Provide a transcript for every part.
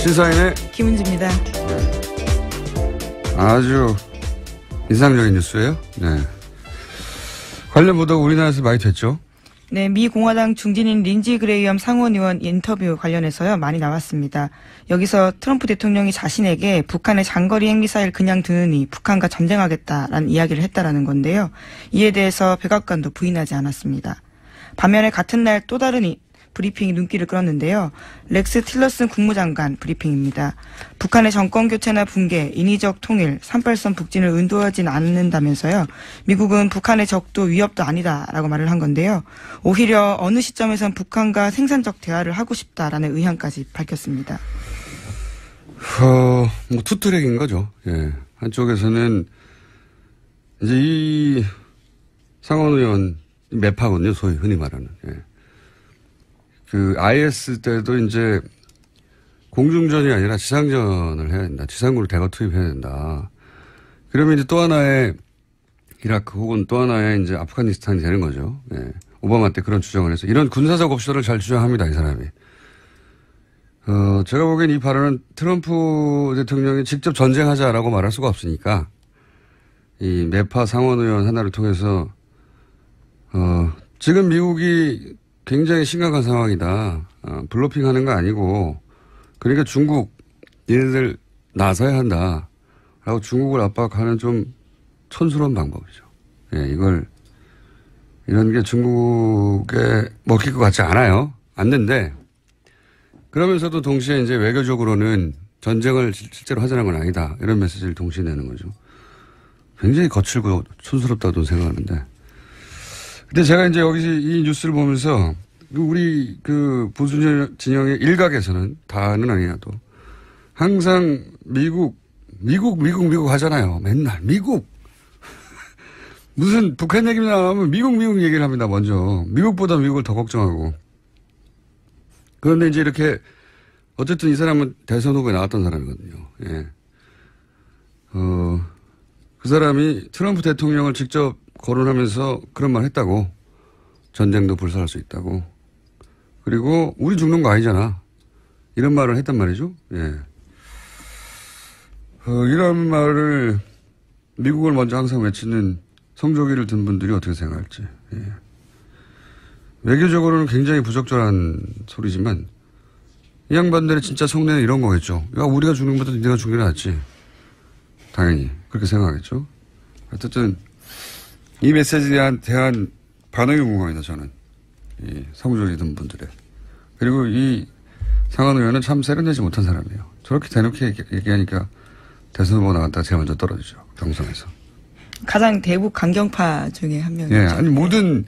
시사인의 김은지입니다. 아주 인상적인 뉴스예요. 네. 관련 보도가 우리나라에서 많이 됐죠. 네, 미 공화당 중진인 린지 그레이엄 상원 의원 인터뷰 관련해서요 많이 나왔습니다. 여기서 트럼프 대통령이 자신에게 북한의 장거리 핵미사일 그냥 두느니 북한과 전쟁하겠다라는 이야기를 했다라는 건데요. 이에 대해서 백악관도 부인하지 않았습니다. 반면에 같은 날 또 다른 브리핑이 눈길을 끌었는데요. 렉스 틸러슨 국무장관 브리핑입니다. 북한의 정권 교체나 붕괴, 인위적 통일, 38선 북진을 의도하진 않는다면서요. 미국은 북한의 적도 위협도 아니다라고 말을 한 건데요. 오히려 어느 시점에선 북한과 생산적 대화를 하고 싶다라는 의향까지 밝혔습니다. 뭐 투트랙인 거죠. 예. 한쪽에서는 이제 이 상원 의원 매파거든요. 소위 흔히 말하는. 예. 그 IS 때도 이제 공중전이 아니라 지상전을 해야 된다. 지상군을 대거 투입해야 된다. 그러면 이제 또 하나의 이라크 혹은 또 하나의 이제 아프가니스탄이 되는 거죠. 예. 오바마 때 그런 주장을 해서 이런 군사적 옵션을 잘 주장합니다. 이 사람이. 제가 보기엔 이 발언은 트럼프 대통령이 직접 전쟁하자라고 말할 수가 없으니까 이 매파 상원 의원 하나를 통해서 지금 미국이 굉장히 심각한 상황이다. 블로핑 하는 거 아니고 그러니까 중국 얘네들 나서야 한다. 라고 중국을 압박하는 좀 촌스러운 방법이죠. 예, 이런 게 중국에 먹힐 것 같지 않아요. 않는데 그러면서도 동시에 이제 외교적으로는 전쟁을 실제로 하자는 건 아니다. 이런 메시지를 동시에 내는 거죠. 굉장히 거칠고 촌스럽다고 생각하는데. 근데 제가 이제 여기서 이 뉴스를 보면서 우리 그 보수 진영의 일각에서는 다는 아니라도 항상 미국 하잖아요. 맨날 미국. 무슨 북한 얘기 나오면 미국 얘기를 합니다. 먼저. 미국보다 미국을 더 걱정하고. 그런데 이제 이렇게 어쨌든 이 사람은 대선 후보에 나왔던 사람이거든요. 예. 그 사람이 트럼프 대통령을 직접 거론하면서 그런 말 했다고. 전쟁도 불사할 수 있다고. 그리고 우리 죽는 거 아니잖아. 이런 말을 했단 말이죠. 예. 이런 말을 미국을 먼저 항상 외치는 성조기를 든 분들이 어떻게 생각할지. 예. 외교적으로는 굉장히 부적절한 소리지만 이 양반들의 진짜 속내는 이런 거겠죠. 야, 우리가 죽는 것보다 네가 죽는 게 낫지. 당연히 그렇게 생각하겠죠. 어쨌든 이 메시지에 대한 반응이 궁금합니다. 저는. 이 성조기 든 분들의. 그리고 이 상원 의원은 참 세련되지 못한 사람이에요. 저렇게 대놓고 얘기하니까 대선 후보 나갔다가 제일 먼저 떨어지죠. 경선에서. 가장 대북 강경파 중에 한 명이죠. 예, 아니 모든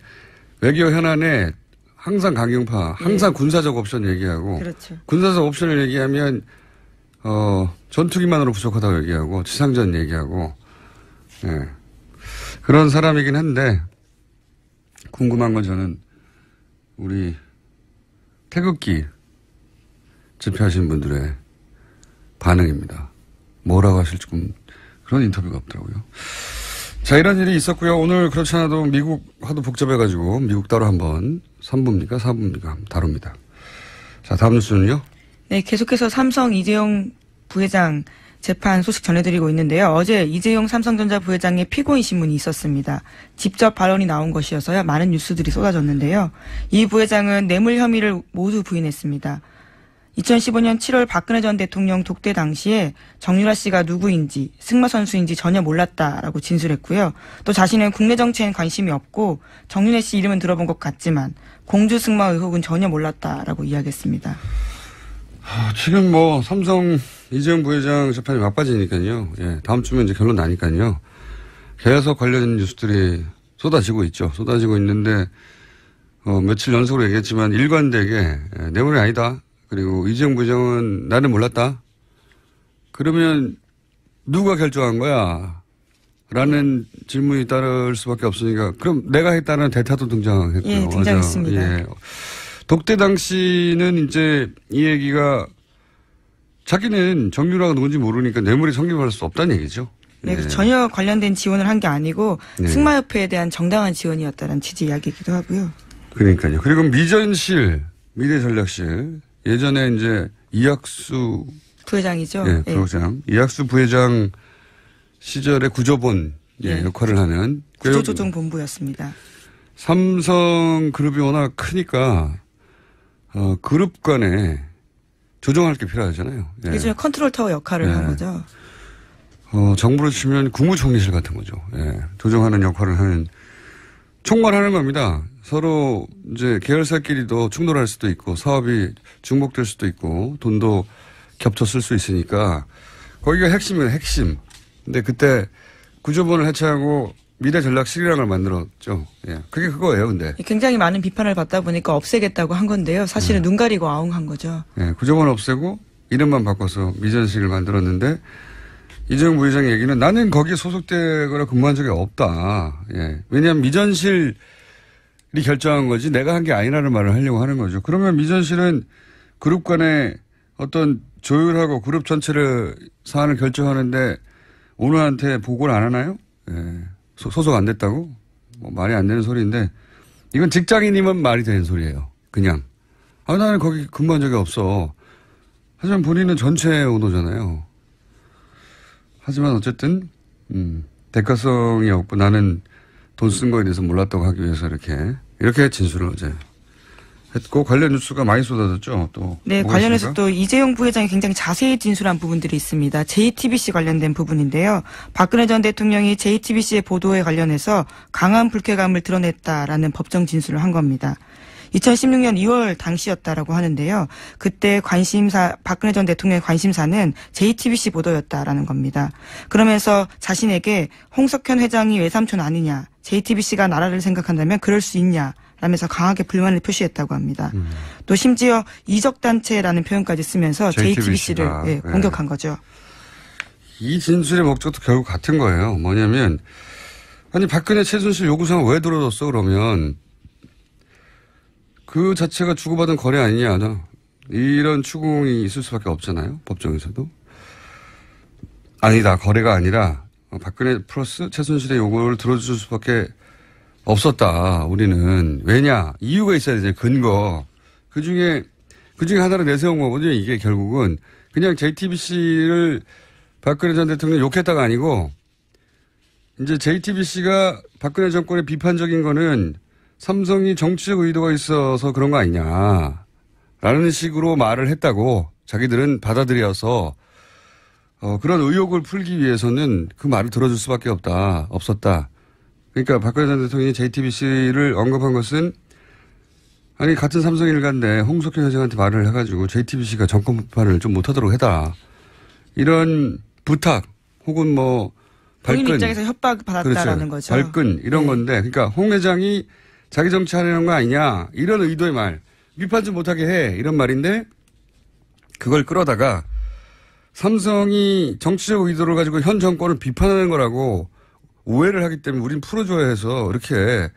외교 현안에 항상 강경파, 항상 군사적 옵션 얘기하고. 그렇죠. 군사적 옵션을 얘기하면 전투기만으로 부족하다고 얘기하고 지상전 얘기하고. 예. 그런 사람이긴 한데 궁금한 건 저는 우리 태극기 집회하신 분들의 반응입니다. 뭐라고 하실지 그런 인터뷰가 없더라고요. 자, 이런 일이 있었고요. 오늘 그렇지 않아도 미국 하도 복잡해가지고 미국 따로 한번 3부입니까? 4부입니까? 다룹니다. 자, 다음 뉴스는요? 네, 계속해서 삼성 이재용 부회장 재판 소식 전해드리고 있는데요. 어제 이재용 삼성전자 부회장의 피고인 신문이 있었습니다. 직접 발언이 나온 것이어서요. 많은 뉴스들이 쏟아졌는데요. 이 부회장은 뇌물 혐의를 모두 부인했습니다. 2015년 7월 박근혜 전 대통령 독대 당시에 정유라 씨가 누구인지 승마 선수인지 전혀 몰랐다라고 진술했고요. 또 자신은 국내 정치엔 관심이 없고 정윤혜 씨 이름은 들어본 것 같지만 공주 승마 의혹은 전혀 몰랐다라고 이야기했습니다. 지금 뭐 삼성 이재용 부회장 재판이 막바지니까요. 예, 다음 주면 이제 결론 나니까요. 계속 관련 뉴스들이 쏟아지고 있죠. 쏟아지고 있는데 며칠 연속으로 얘기했지만 일관되게 뇌물이 아니다. 그리고 이재용 부회장은 나는 몰랐다. 그러면 누가 결정한 거야? 라는 질문이 따를 수밖에 없으니까 그럼 내가 했다는 대타도 등장했고요. 예, 등장했습니다. 예. 독대 당시는 이제 이 얘기가 자기는 정유라가 누군지 모르니까 뇌물이 성립할 수 없다는 얘기죠. 네, 예. 전혀 관련된 지원을 한 게 아니고 네. 승마협회에 대한 정당한 지원이었다는 취지 이야기이기도 하고요. 그러니까요. 그리고 미전실, 미래전략실 예전에 이제 이학수 부회장이죠. 예, 부회장. 이학수 부회장 시절에 구조본 역할을 하는 구조조정본부였습니다. 삼성그룹이 워낙 크니까 그룹 간에 조정할 게 필요하잖아요. 예. 예전에 컨트롤 타워 역할을 한 거죠. 정부로 치면 국무총리실 같은 거죠. 예. 조정하는 역할을 하는 총괄하는 겁니다. 서로 이제 계열사끼리도 충돌할 수도 있고 사업이 중복될 수도 있고 돈도 겹쳐 쓸 수 있으니까 거기가 핵심이에요. 핵심. 근데 그때 구조본을 해체하고 미래전략실이라는 걸 만들었죠. 예. 그게 그거예요, 근데. 굉장히 많은 비판을 받다 보니까 없애겠다고 한 건데요. 사실은 눈 가리고 아웅한 거죠. 예. 구조본 없애고 이름만 바꿔서 미전실을 만들었는데 이재용 부회장의 얘기는 나는 거기에 소속되거나 근무한 적이 없다. 예. 왜냐하면 미전실이 결정한 거지 내가 한 게 아니라는 말을 하려고 하는 거죠. 그러면 미전실은 그룹 간에 어떤 조율하고 그룹 전체를 사안을 결정하는데 오너한테 보고를 안 하나요? 예. 소속 안 됐다고? 뭐 말이 안 되는 소리인데 이건 직장인이면 말이 되는 소리예요. 그냥. 나는 거기 근무한 적이 없어. 하지만 본인은 전체 오너잖아요. 하지만 어쨌든 대가성이 없고 나는 돈 쓴 거에 대해서 몰랐다고 하기 위해서 이렇게 진술을 어제 했고 관련 뉴스가 많이 쏟아졌죠. 또 네, 관련해서 있습니까? 또 이재용 부회장이 굉장히 자세히 진술한 부분들이 있습니다. JTBC 관련된 부분인데요. 박근혜 전 대통령이 JTBC의 보도에 관련해서 강한 불쾌감을 드러냈다라는 법정 진술을 한 겁니다. 2016년 2월 당시였다라고 하는데요. 그때 박근혜 전 대통령의 관심사는 JTBC 보도였다라는 겁니다. 그러면서 자신에게 홍석현 회장이 외삼촌 아니냐, JTBC가 나라를 생각한다면 그럴 수 있냐, 라면서 강하게 불만을 표시했다고 합니다. 또 심지어 이적단체라는 표현까지 쓰면서 JTBC를 공격한 거죠. 이 진술의 목적도 결국 같은 거예요. 뭐냐면 아니 박근혜 최순실 요구사항 왜 들어줬어 그러면 그 자체가 주고받은 거래 아니냐. 이런 추궁이 있을 수밖에 없잖아요. 법정에서도. 아니다. 거래가 아니라 박근혜 플러스 최순실의 요구를 들어줄 수밖에 없었다. 우리는. 왜냐. 이유가 있어야 되죠. 근거. 그중에 하나를 내세운 거거든요. 이게 결국은. 그냥 JTBC를 박근혜 전 대통령 욕했다가 아니고 이제 JTBC가 박근혜 정권의 비판적인 거는 삼성이 정치적 의도가 있어서 그런 거 아니냐. 라는 식으로 말을 했다고 자기들은 받아들여서 그런 의혹을 풀기 위해서는 그 말을 들어줄 수밖에 없었다. 그러니까 박근혜 전 대통령이 JTBC를 언급한 것은 아니 같은 삼성 일가인데 홍석현 회장한테 말을 해가지고 JTBC가 정권 비판을 좀 못하도록 해라. 이런 부탁 혹은 뭐 발끈. 본인 입장에서 협박 받았다라는 그렇죠. 거죠. 발끈 이런 건데 그러니까 홍 회장이 자기 정치하려는 거 아니냐 이런 의도의 말. 비판 좀 못하게 해 이런 말인데 그걸 끌어다가 삼성이 정치적 의도를 가지고 현 정권을 비판하는 거라고 오해를 하기 때문에 우린 풀어줘야 해서 이렇게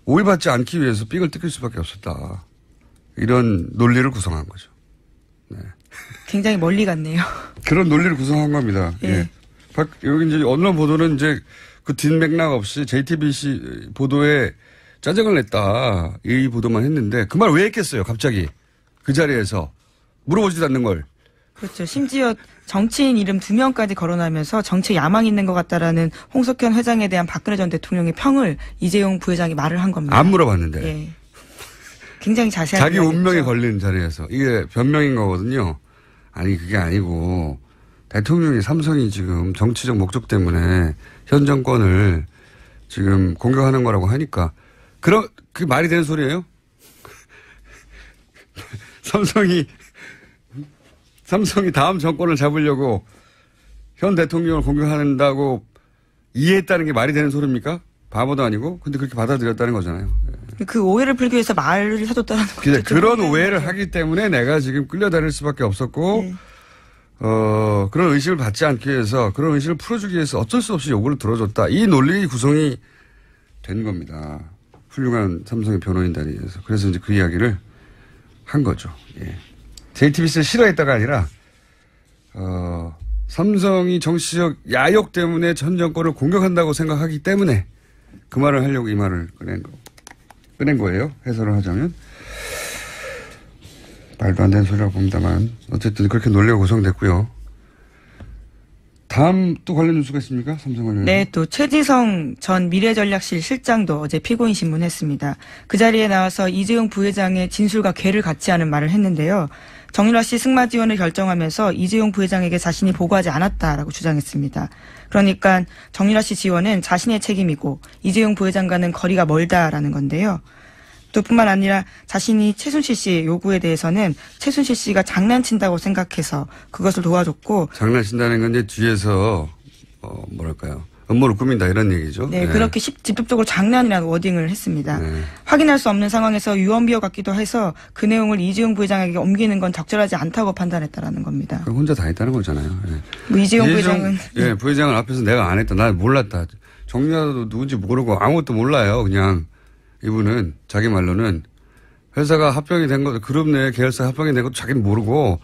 오해받지 않기 위해서 삑을 뜯길 수밖에 없었다. 이런 논리를 구성한 거죠. 네. 굉장히 멀리 갔네요. 그런 논리를 구성한 겁니다. 예. 예. 여기 이제 언론 보도는 이제 그 뒷맥락 없이 JTBC 보도에 짜증을 냈다. 이 보도만 했는데 그 말 왜 했겠어요, 갑자기. 그 자리에서. 물어보지도 않는 걸. 그렇죠. 심지어 정치인 이름 2명까지 거론하면서 정치에 야망이 있는 것 같다라는 홍석현 회장에 대한 박근혜 전 대통령의 평을 이재용 부회장이 말을 한 겁니다. 안 물어봤는데. 예. 굉장히 자세하게. 자기 운명에 걸린 자리에서. 이게 변명인 거거든요. 아니, 그게 아니고 대통령이 삼성이 지금 정치적 목적 때문에 현 정권을 지금 공격하는 거라고 하니까 그게 말이 되는 소리예요? 삼성이 다음 정권을 잡으려고 현 대통령을 공격한다고 이해했다는 게 말이 되는 소리입니까? 바보도 아니고. 근데 그렇게 받아들였다는 거잖아요. 그 오해를 풀기 위해서 말을 사줬다는 거죠. 그런 오해를 하기 때문에 내가 지금 끌려다닐 수밖에 없었고 네. 그런 의심을 받지 않기 위해서 그런 의심을 풀어주기 위해서 어쩔 수 없이 요구를 들어줬다. 이 논리 구성이 된 겁니다. 훌륭한 삼성의 변호인단위에서. 그래서 이제 그 이야기를 한 거죠. 예. JTBC를 싫어했다가 아니라 삼성이 정치적 야욕 때문에 전 정권을 공격한다고 생각하기 때문에 그 말을 하려고 이 말을 꺼낸 거예요. 해설을 하자면. 말도 안 되는 소리라고 봅니다만 어쨌든 그렇게 논리가 구성됐고요. 다음 또 관련 뉴스가 있습니까? 삼성 관련. 네, 또 최지성 전 미래전략실 실장도 어제 피고인 신문했습니다. 그 자리에 나와서 이재용 부회장의 진술과 괴를 같지 않은 말을 했는데요. 정유라 씨 승마 지원을 결정하면서 이재용 부회장에게 자신이 보고하지 않았다라고 주장했습니다. 그러니까 정유라 씨 지원은 자신의 책임이고 이재용 부회장과는 거리가 멀다라는 건데요. 또 뿐만 아니라 자신이 최순실 씨의 요구에 대해서는 최순실 씨가 장난친다고 생각해서 그것을 도와줬고. 장난친다는 건 이제 뒤에서 뭐랄까요. 음모를 꾸민다 이런 얘기죠. 네, 그렇게 직접적으로 장난이라는 워딩을 했습니다. 네. 확인할 수 없는 상황에서 유언비어 같기도 해서 그 내용을 이재용 부회장에게 옮기는 건 적절하지 않다고 판단했다라는 겁니다. 혼자 다 했다는 거잖아요. 네. 뭐 이재용 부회장은. 예, 부회장은 앞에서 내가 안 했다. 나 몰랐다. 정리하도 누군지 모르고 아무것도 몰라요. 그냥 이분은 자기 말로는 회사가 합병이 된 것, 그룹 내 계열사 합병이 된 것도 자기는 모르고.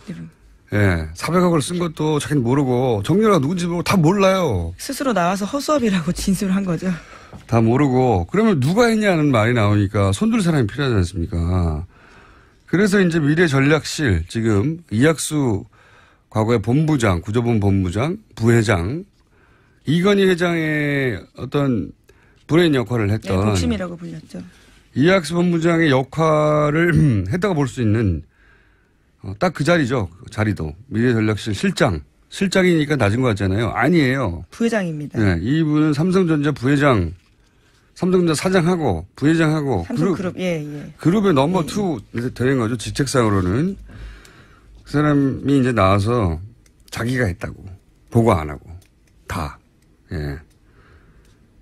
예, 400억을 쓴 것도 자기는 모르고 정유라가 누군지 모르고 다 몰라요. 스스로 나와서 허수아비라고 진술한 거죠. 다 모르고 그러면 누가 했냐는 말이 나오니까 손들 사람이 필요하지 않습니까? 그래서 이제 미래전략실 지금 이학수 과거의 본부장, 구조본 본부장, 부회장 이건희 회장의 어떤 브레인 역할을 했던. 네, 복심이라고 불렸죠. 이학수 본부장의 역할을 했다고 볼 수 있는 딱 그 자리죠. 자리도. 미래전략실 실장이니까 낮은 것 같잖아요. 아니에요. 부회장입니다. 네, 이분은 삼성전자 부회장, 삼성전자 사장하고 부회장하고 삼성그룹, 그룹의 넘버 2 되는 거죠. 직책상으로는. 그 사람이 이제 나와서 자기가 했다고. 보고 안 하고. 다. 예.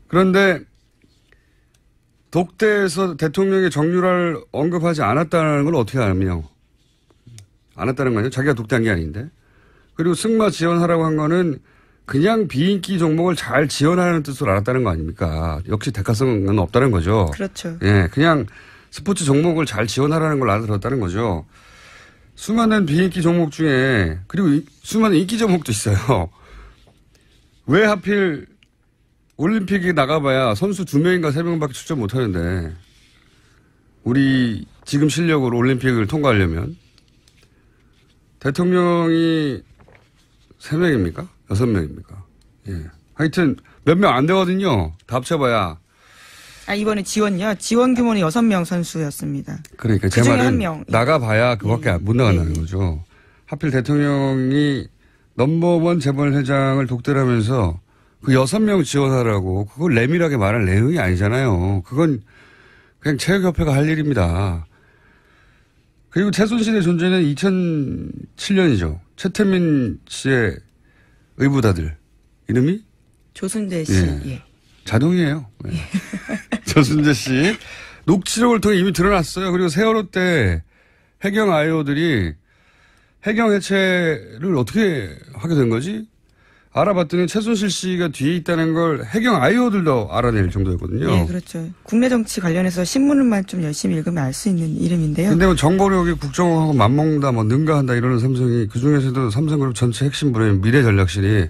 그런데 독대에서 대통령의 정유라를 언급하지 않았다는 걸 어떻게 알며? 안 했다는 거 아니에요? 자기가 독대한 게 아닌데. 그리고 승마 지원하라고 한 거는 그냥 비인기 종목을 잘 지원하는 뜻으로 알았다는 거 아닙니까? 역시 대가성은 없다는 거죠. 그렇죠. 예, 그냥 스포츠 종목을 잘 지원하라는 걸 알아들었다는 거죠. 수많은 비인기 종목 중에 그리고 수많은 인기 종목도 있어요. 왜 하필 올림픽에 나가봐야 선수 2명인가 3명밖에 출전 못하는데 우리 지금 실력으로 올림픽을 통과하려면 대통령이 3명입니까? 6명입니까? 예. 하여튼 몇 명 안 되거든요. 다 합쳐봐야. 이번에 지원요. 지원 규모는 6명 선수였습니다. 그러니까 제 그중에 말은 1명. 나가봐야 그밖에 못 나간다는 거죠. 하필 대통령이 넘버원 재벌회장을 독대하면서 그 6명 지원하라고 그걸 내밀하게 말할 내용이 아니잖아요. 그건 그냥 체육협회가 할 일입니다. 그리고 최순실의 존재는 2007년이죠. 최태민 씨의 의붓아들. 이름이? 조순재 씨. 예. 자동이에요. 네. 조순재 씨. 녹취록을 통해 이미 드러났어요. 그리고 세월호 때 해경 아이오들이 해경 해체를 어떻게 하게 된 거지? 알아봤더니 최순실 씨가 뒤에 있다는 걸 해경 아이오들도 알아낼 정도였거든요. 네, 그렇죠. 국내 정치 관련해서 신문만 좀 열심히 읽으면 알 수 있는 이름인데요. 근데 뭐 정보력이 국정하고 맞먹는다, 뭐 능가한다 이러는 삼성이 그 중에서도 삼성그룹 전체 핵심 브레인 미래전략실이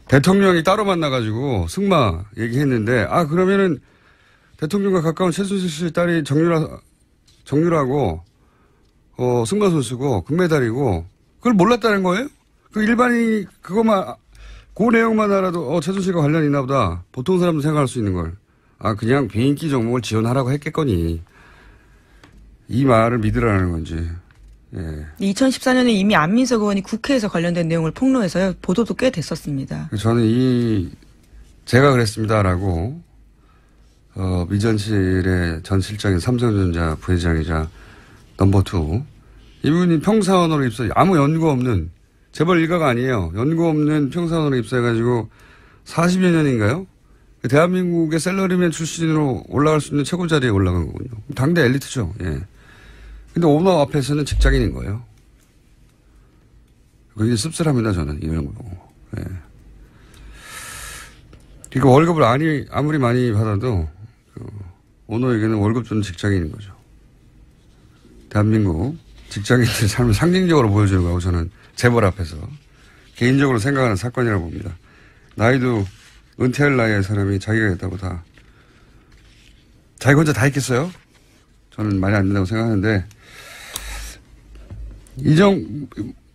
대통령이 따로 만나가지고 승마 얘기했는데 그러면은 대통령과 가까운 최순실 씨 딸이 정유라고 승마 선수고 금메달이고 그걸 몰랐다는 거예요? 그 일반인이 그것만 그 내용만 알아도 최순실과 관련이 있나 보다. 보통 사람도 생각할 수 있는 걸. 그냥 비인기 종목을 지원하라고 했겠거니. 이 말을 믿으라는 건지. 예. 2014년에 이미 안민석 의원이 국회에서 관련된 내용을 폭로해서요. 보도도 꽤 됐었습니다. 저는 제가 그랬습니다라고 미전실의 전 실장인 삼성전자 부회장이자 넘버 2 이분이 평사원으로 입사 아무 연고 없는 재벌 일가가 아니에요. 연고 없는 평사원으로 입사해가지고 40여 년인가요? 대한민국의 셀러리맨 출신으로 올라갈 수 있는 최고 자리에 올라간 거군요. 당대 엘리트죠. 예. 근데 오너 앞에서는 직장인인 거예요. 그게 씁쓸합니다, 저는. 이런 거 보고. 예. 그러니까 월급을 아무리 많이 받아도 오너에게는 월급 주는 직장인인 거죠. 대한민국 직장인들의 삶을 상징적으로 보여주는 거고 저는 재벌 앞에서 개인적으로 생각하는 사건이라고 봅니다. 나이도 은퇴할 나이의 사람이 자기가 했다고 자기 혼자 다 했겠어요? 저는 말이 안 된다고 생각하는데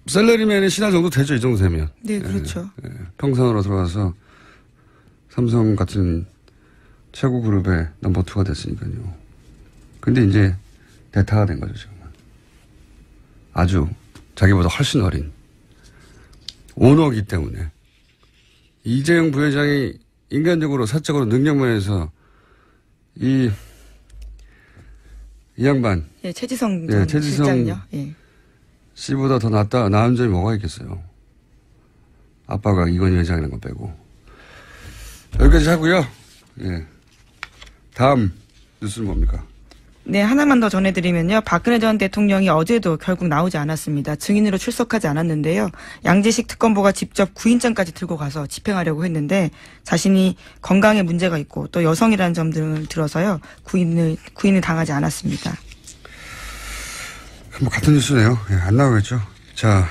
셀러리맨의 신화 정도 되죠, 이 정도 되면. 네, 그렇죠. 평산으로 들어와서 삼성 같은 최고 그룹의 넘버 2가 됐으니까요. 근데 이제 대타가 된 거죠, 지금은. 아주 자기보다 훨씬 어린 오너기 때문에. 이재용 부회장이 인간적으로 사적으로 능력면에서 이 양반. 예, 최지성 최지성 실장요. 예. 씨보다 더 나은 점이 뭐가 있겠어요. 아빠가 이건희 회장이라는 거 빼고. 여기까지 하고요. 예. 다음 뉴스는 뭡니까? 네, 하나만 더 전해드리면요. 박근혜 전 대통령이 어제도 결국 나오지 않았습니다. 증인으로 출석하지 않았는데요. 양재식 특검보가 직접 구인장까지 들고 가서 집행하려고 했는데 자신이 건강에 문제가 있고 또 여성이라는 점 등을 들어서요. 구인을 당하지 않았습니다. 뭐 같은 뉴스네요. 예, 안 나오겠죠. 자,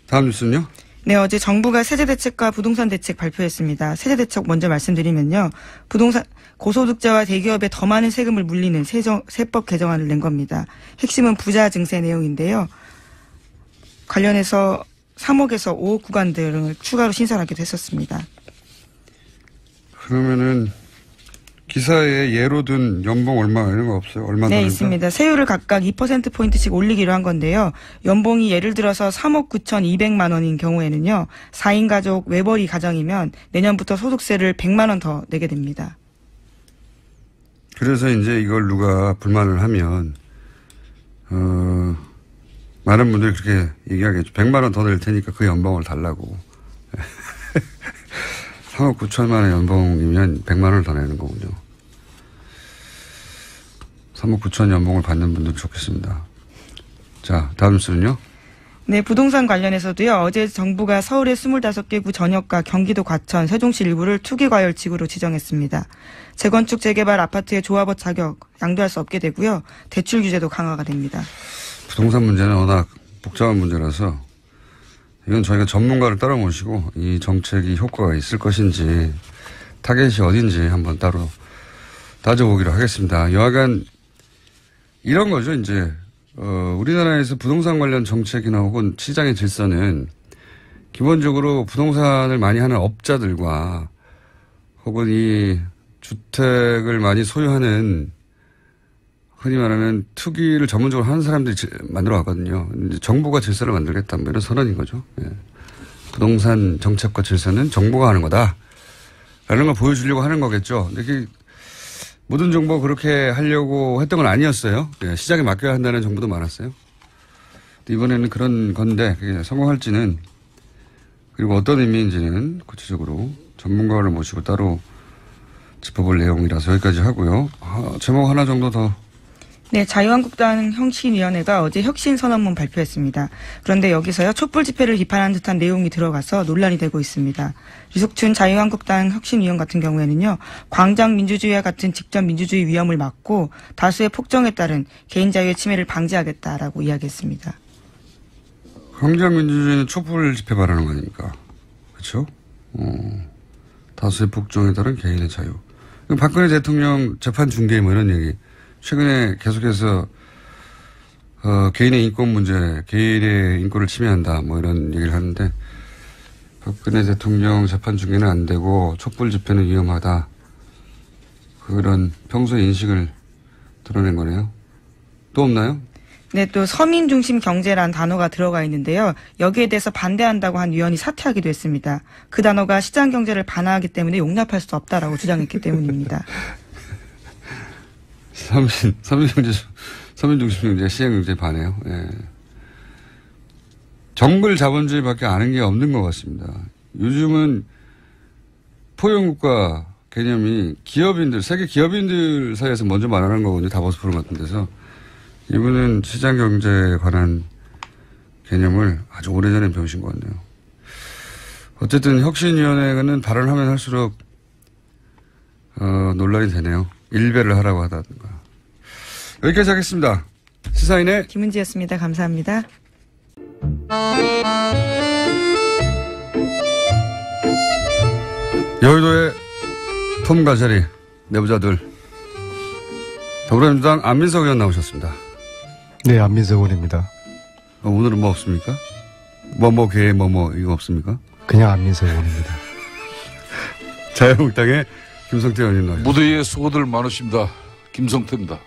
다음 뉴스는요? 네, 어제 정부가 세제대책과 부동산 대책 발표했습니다. 세제대책 먼저 말씀드리면요. 고소득자와 대기업에 더 많은 세금을 물리는 세법 개정안을 낸 겁니다. 핵심은 부자 증세 내용인데요. 관련해서 3억에서 5억 구간들을 추가로 신설하기도 했었습니다. 그러면은 기사에 예로 든 연봉 얼마 이런 거 없어요? 얼마 네, 있습니다. 세율을 각각 2%포인트씩 올리기로 한 건데요. 연봉이 예를 들어서 3억 9,200만 원인 경우에는요. 4인 가족 외벌이 가정이면 내년부터 소득세를 100만 원 더 내게 됩니다. 그래서 이제 이걸 누가 불만을 하면 많은 분들이 그렇게 얘기하겠죠. 100만 원 더 낼 테니까 그 연봉을 달라고. 3억 9천만 원 연봉이면 100만 원을 더 내는 거군요. 3억 9천 연봉을 받는 분들 좋겠습니다. 자, 다음 뉴스는요? 네, 부동산 관련해서도요. 어제 정부가 서울의 25개 구 전역과 경기도 과천, 세종시 일부를 투기과열지구로 지정했습니다. 재건축, 재개발 아파트의 조합원 자격 양도할 수 없게 되고요. 대출 규제도 강화가 됩니다. 부동산 문제는 워낙 복잡한 문제라서 이건 저희가 전문가를 따로 모시고 이 정책이 효과가 있을 것인지 타겟이 어딘지 한번 따로 따져보기로 하겠습니다. 여하간 이런 거죠. 이제 우리나라에서 부동산 관련 정책이나 혹은 시장의 질서는 기본적으로 부동산을 많이 하는 업자들과 혹은 이 주택을 많이 소유하는 흔히 말하면 투기를 전문적으로 하는 사람들이 만들어 왔거든요. 이제 정부가 질서를 만들겠다 뭐 이런 선언인 거죠. 예. 부동산 정책과 질서는 정부가 하는 거다. 라는 걸 보여주려고 하는 거겠죠. 근데 모든 정부가 그렇게 하려고 했던 건 아니었어요. 예. 시장에 맡겨야 한다는 정부도 많았어요. 이번에는 그런 건데 그게 성공할지는 그리고 어떤 의미인지는 구체적으로 전문가를 모시고 따로 짚어볼 내용이라서 여기까지 하고요. 제목 하나 정도 더. 네, 자유한국당 혁신위원회가 어제 혁신선언문 발표했습니다. 그런데 여기서요, 촛불 집회를 비판하는 듯한 내용이 들어가서 논란이 되고 있습니다. 유석춘 자유한국당 혁신위원 같은 경우에는요, 광장 민주주의와 같은 직접 민주주의 위험을 막고 다수의 폭정에 따른 개인 자유의 침해를 방지하겠다라고 이야기했습니다. 광장 민주주의는 촛불 집회 말하는 거 아닙니까? 그렇죠? 다수의 폭정에 따른 개인의 자유. 박근혜 대통령 재판 중계 뭐 이런 얘기. 최근에 계속해서 개인의 인권 문제, 개인의 인권을 침해한다 뭐 이런 얘기를 하는데 박근혜 대통령 재판 중에는 안 되고 촛불 집회는 위험하다. 그런 평소 인식을 드러낸 거네요. 또 없나요? 네, 또 서민 중심 경제란 단어가 들어가 있는데요. 여기에 대해서 반대한다고 한 위원이 사퇴하기도 했습니다. 그 단어가 시장 경제를 반하기 때문에 용납할 수 없다라고 주장했기 때문입니다. 서민 중심 경제, 시장 경제 반해요. 예. 정글 자본주의밖에 아는 게 없는 것 같습니다. 요즘은 포용국가 개념이 기업인들, 세계 기업인들 사이에서 먼저 말하는 거거든요. 다보스 포럼 같은 데서. 이분은 시장 경제에 관한 개념을 아주 오래전에 배우신 것 같네요. 어쨌든 혁신위원회는 발언을 하면 할수록 논란이 되네요. 일배를 하라고 하다든가. 여기까지 하겠습니다. 시사인의 김은지였습니다. 감사합니다. 여의도의 톰과 제리 내부자들 더불어민주당 안민석 의원 나오셨습니다. 네, 안민석 의원입니다. 오늘은 뭐 없습니까? 개 이거 없습니까? 그냥 안민석 의원입니다. 자유한국당의 김성태 의원님 나오셨습니다. 무대 위에 수고들 많으십니다. 김성태입니다.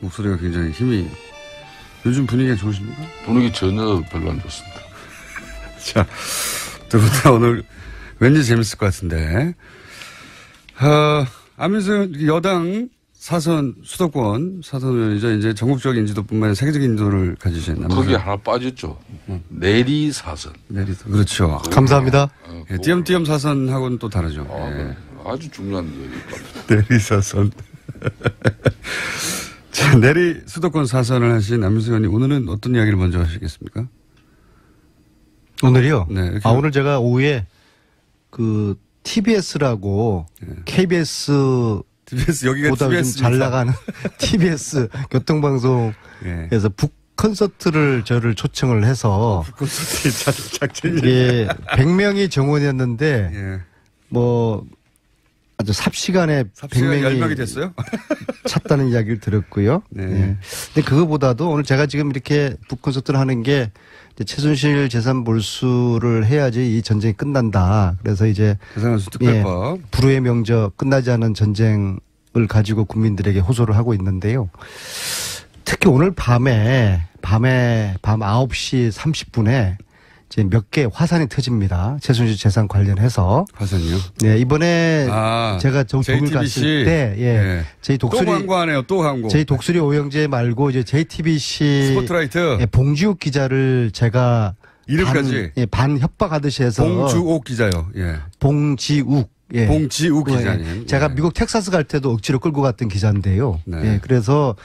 목소리가 굉장히 힘이 요즘 분위기가 좋으십니까? 분위기 전혀 별로 안 좋습니다. 자, 두 분 다 오늘 왠지 재밌을 것 같은데 안민석 여당 수도권 사선 의원이죠. 이제 전국적 인지도뿐만 아니라 세계적 인지도를 가지신 거기 하나 빠졌죠. 내리 사선. 그렇죠. 감사합니다. 예, 띄엄띄엄 사선하고는 또 다르죠. 예. 아주 중요한 얘기입니다. 내리 사선. 자, 내리 수도권 사선을 하신 안민석 의원님 오늘은 어떤 이야기를 먼저 하시겠습니까? 오늘이요? 네. 오늘 제가 오후에 그 TBS라고 KBS 여기가 보다 요즘 잘 나가는 TBS 교통방송에서 북 콘서트를 저를 초청을 해서 콘서트 작전이 이게 100명이 정원이었는데 뭐 아주 삽시간에 100명이 됐어요? 찼다는 이야기를 들었고요. 네. 네. 근데 그거보다도 오늘 제가 지금 이렇게 북 콘서트를 하는 게 이제 최순실 재산 몰수를 해야지 이 전쟁이 끝난다. 그래서 이제 특별법 불후의 명저 끝나지 않은 전쟁을 가지고 국민들에게 호소를 하고 있는데요. 특히 오늘 밤 9시 30분에 이제 몇 개 화산이 터집니다. 최순실 재산 관련해서. 화산이요? 네, 이번에 제가 독일 갔을 때, 저희 독수리. 또 광고하네요, 또 광고. 저희 독수리 오영재 말고 이제 JTBC. 스포트라이트. 봉지욱 기자를 제가. 이름까지. 반 협박하듯이 해서. 봉주옥 기자요, 봉지욱. 봉지욱 기자님. 제가 미국 텍사스 갈 때도 억지로 끌고 갔던 기자인데요. 그래서.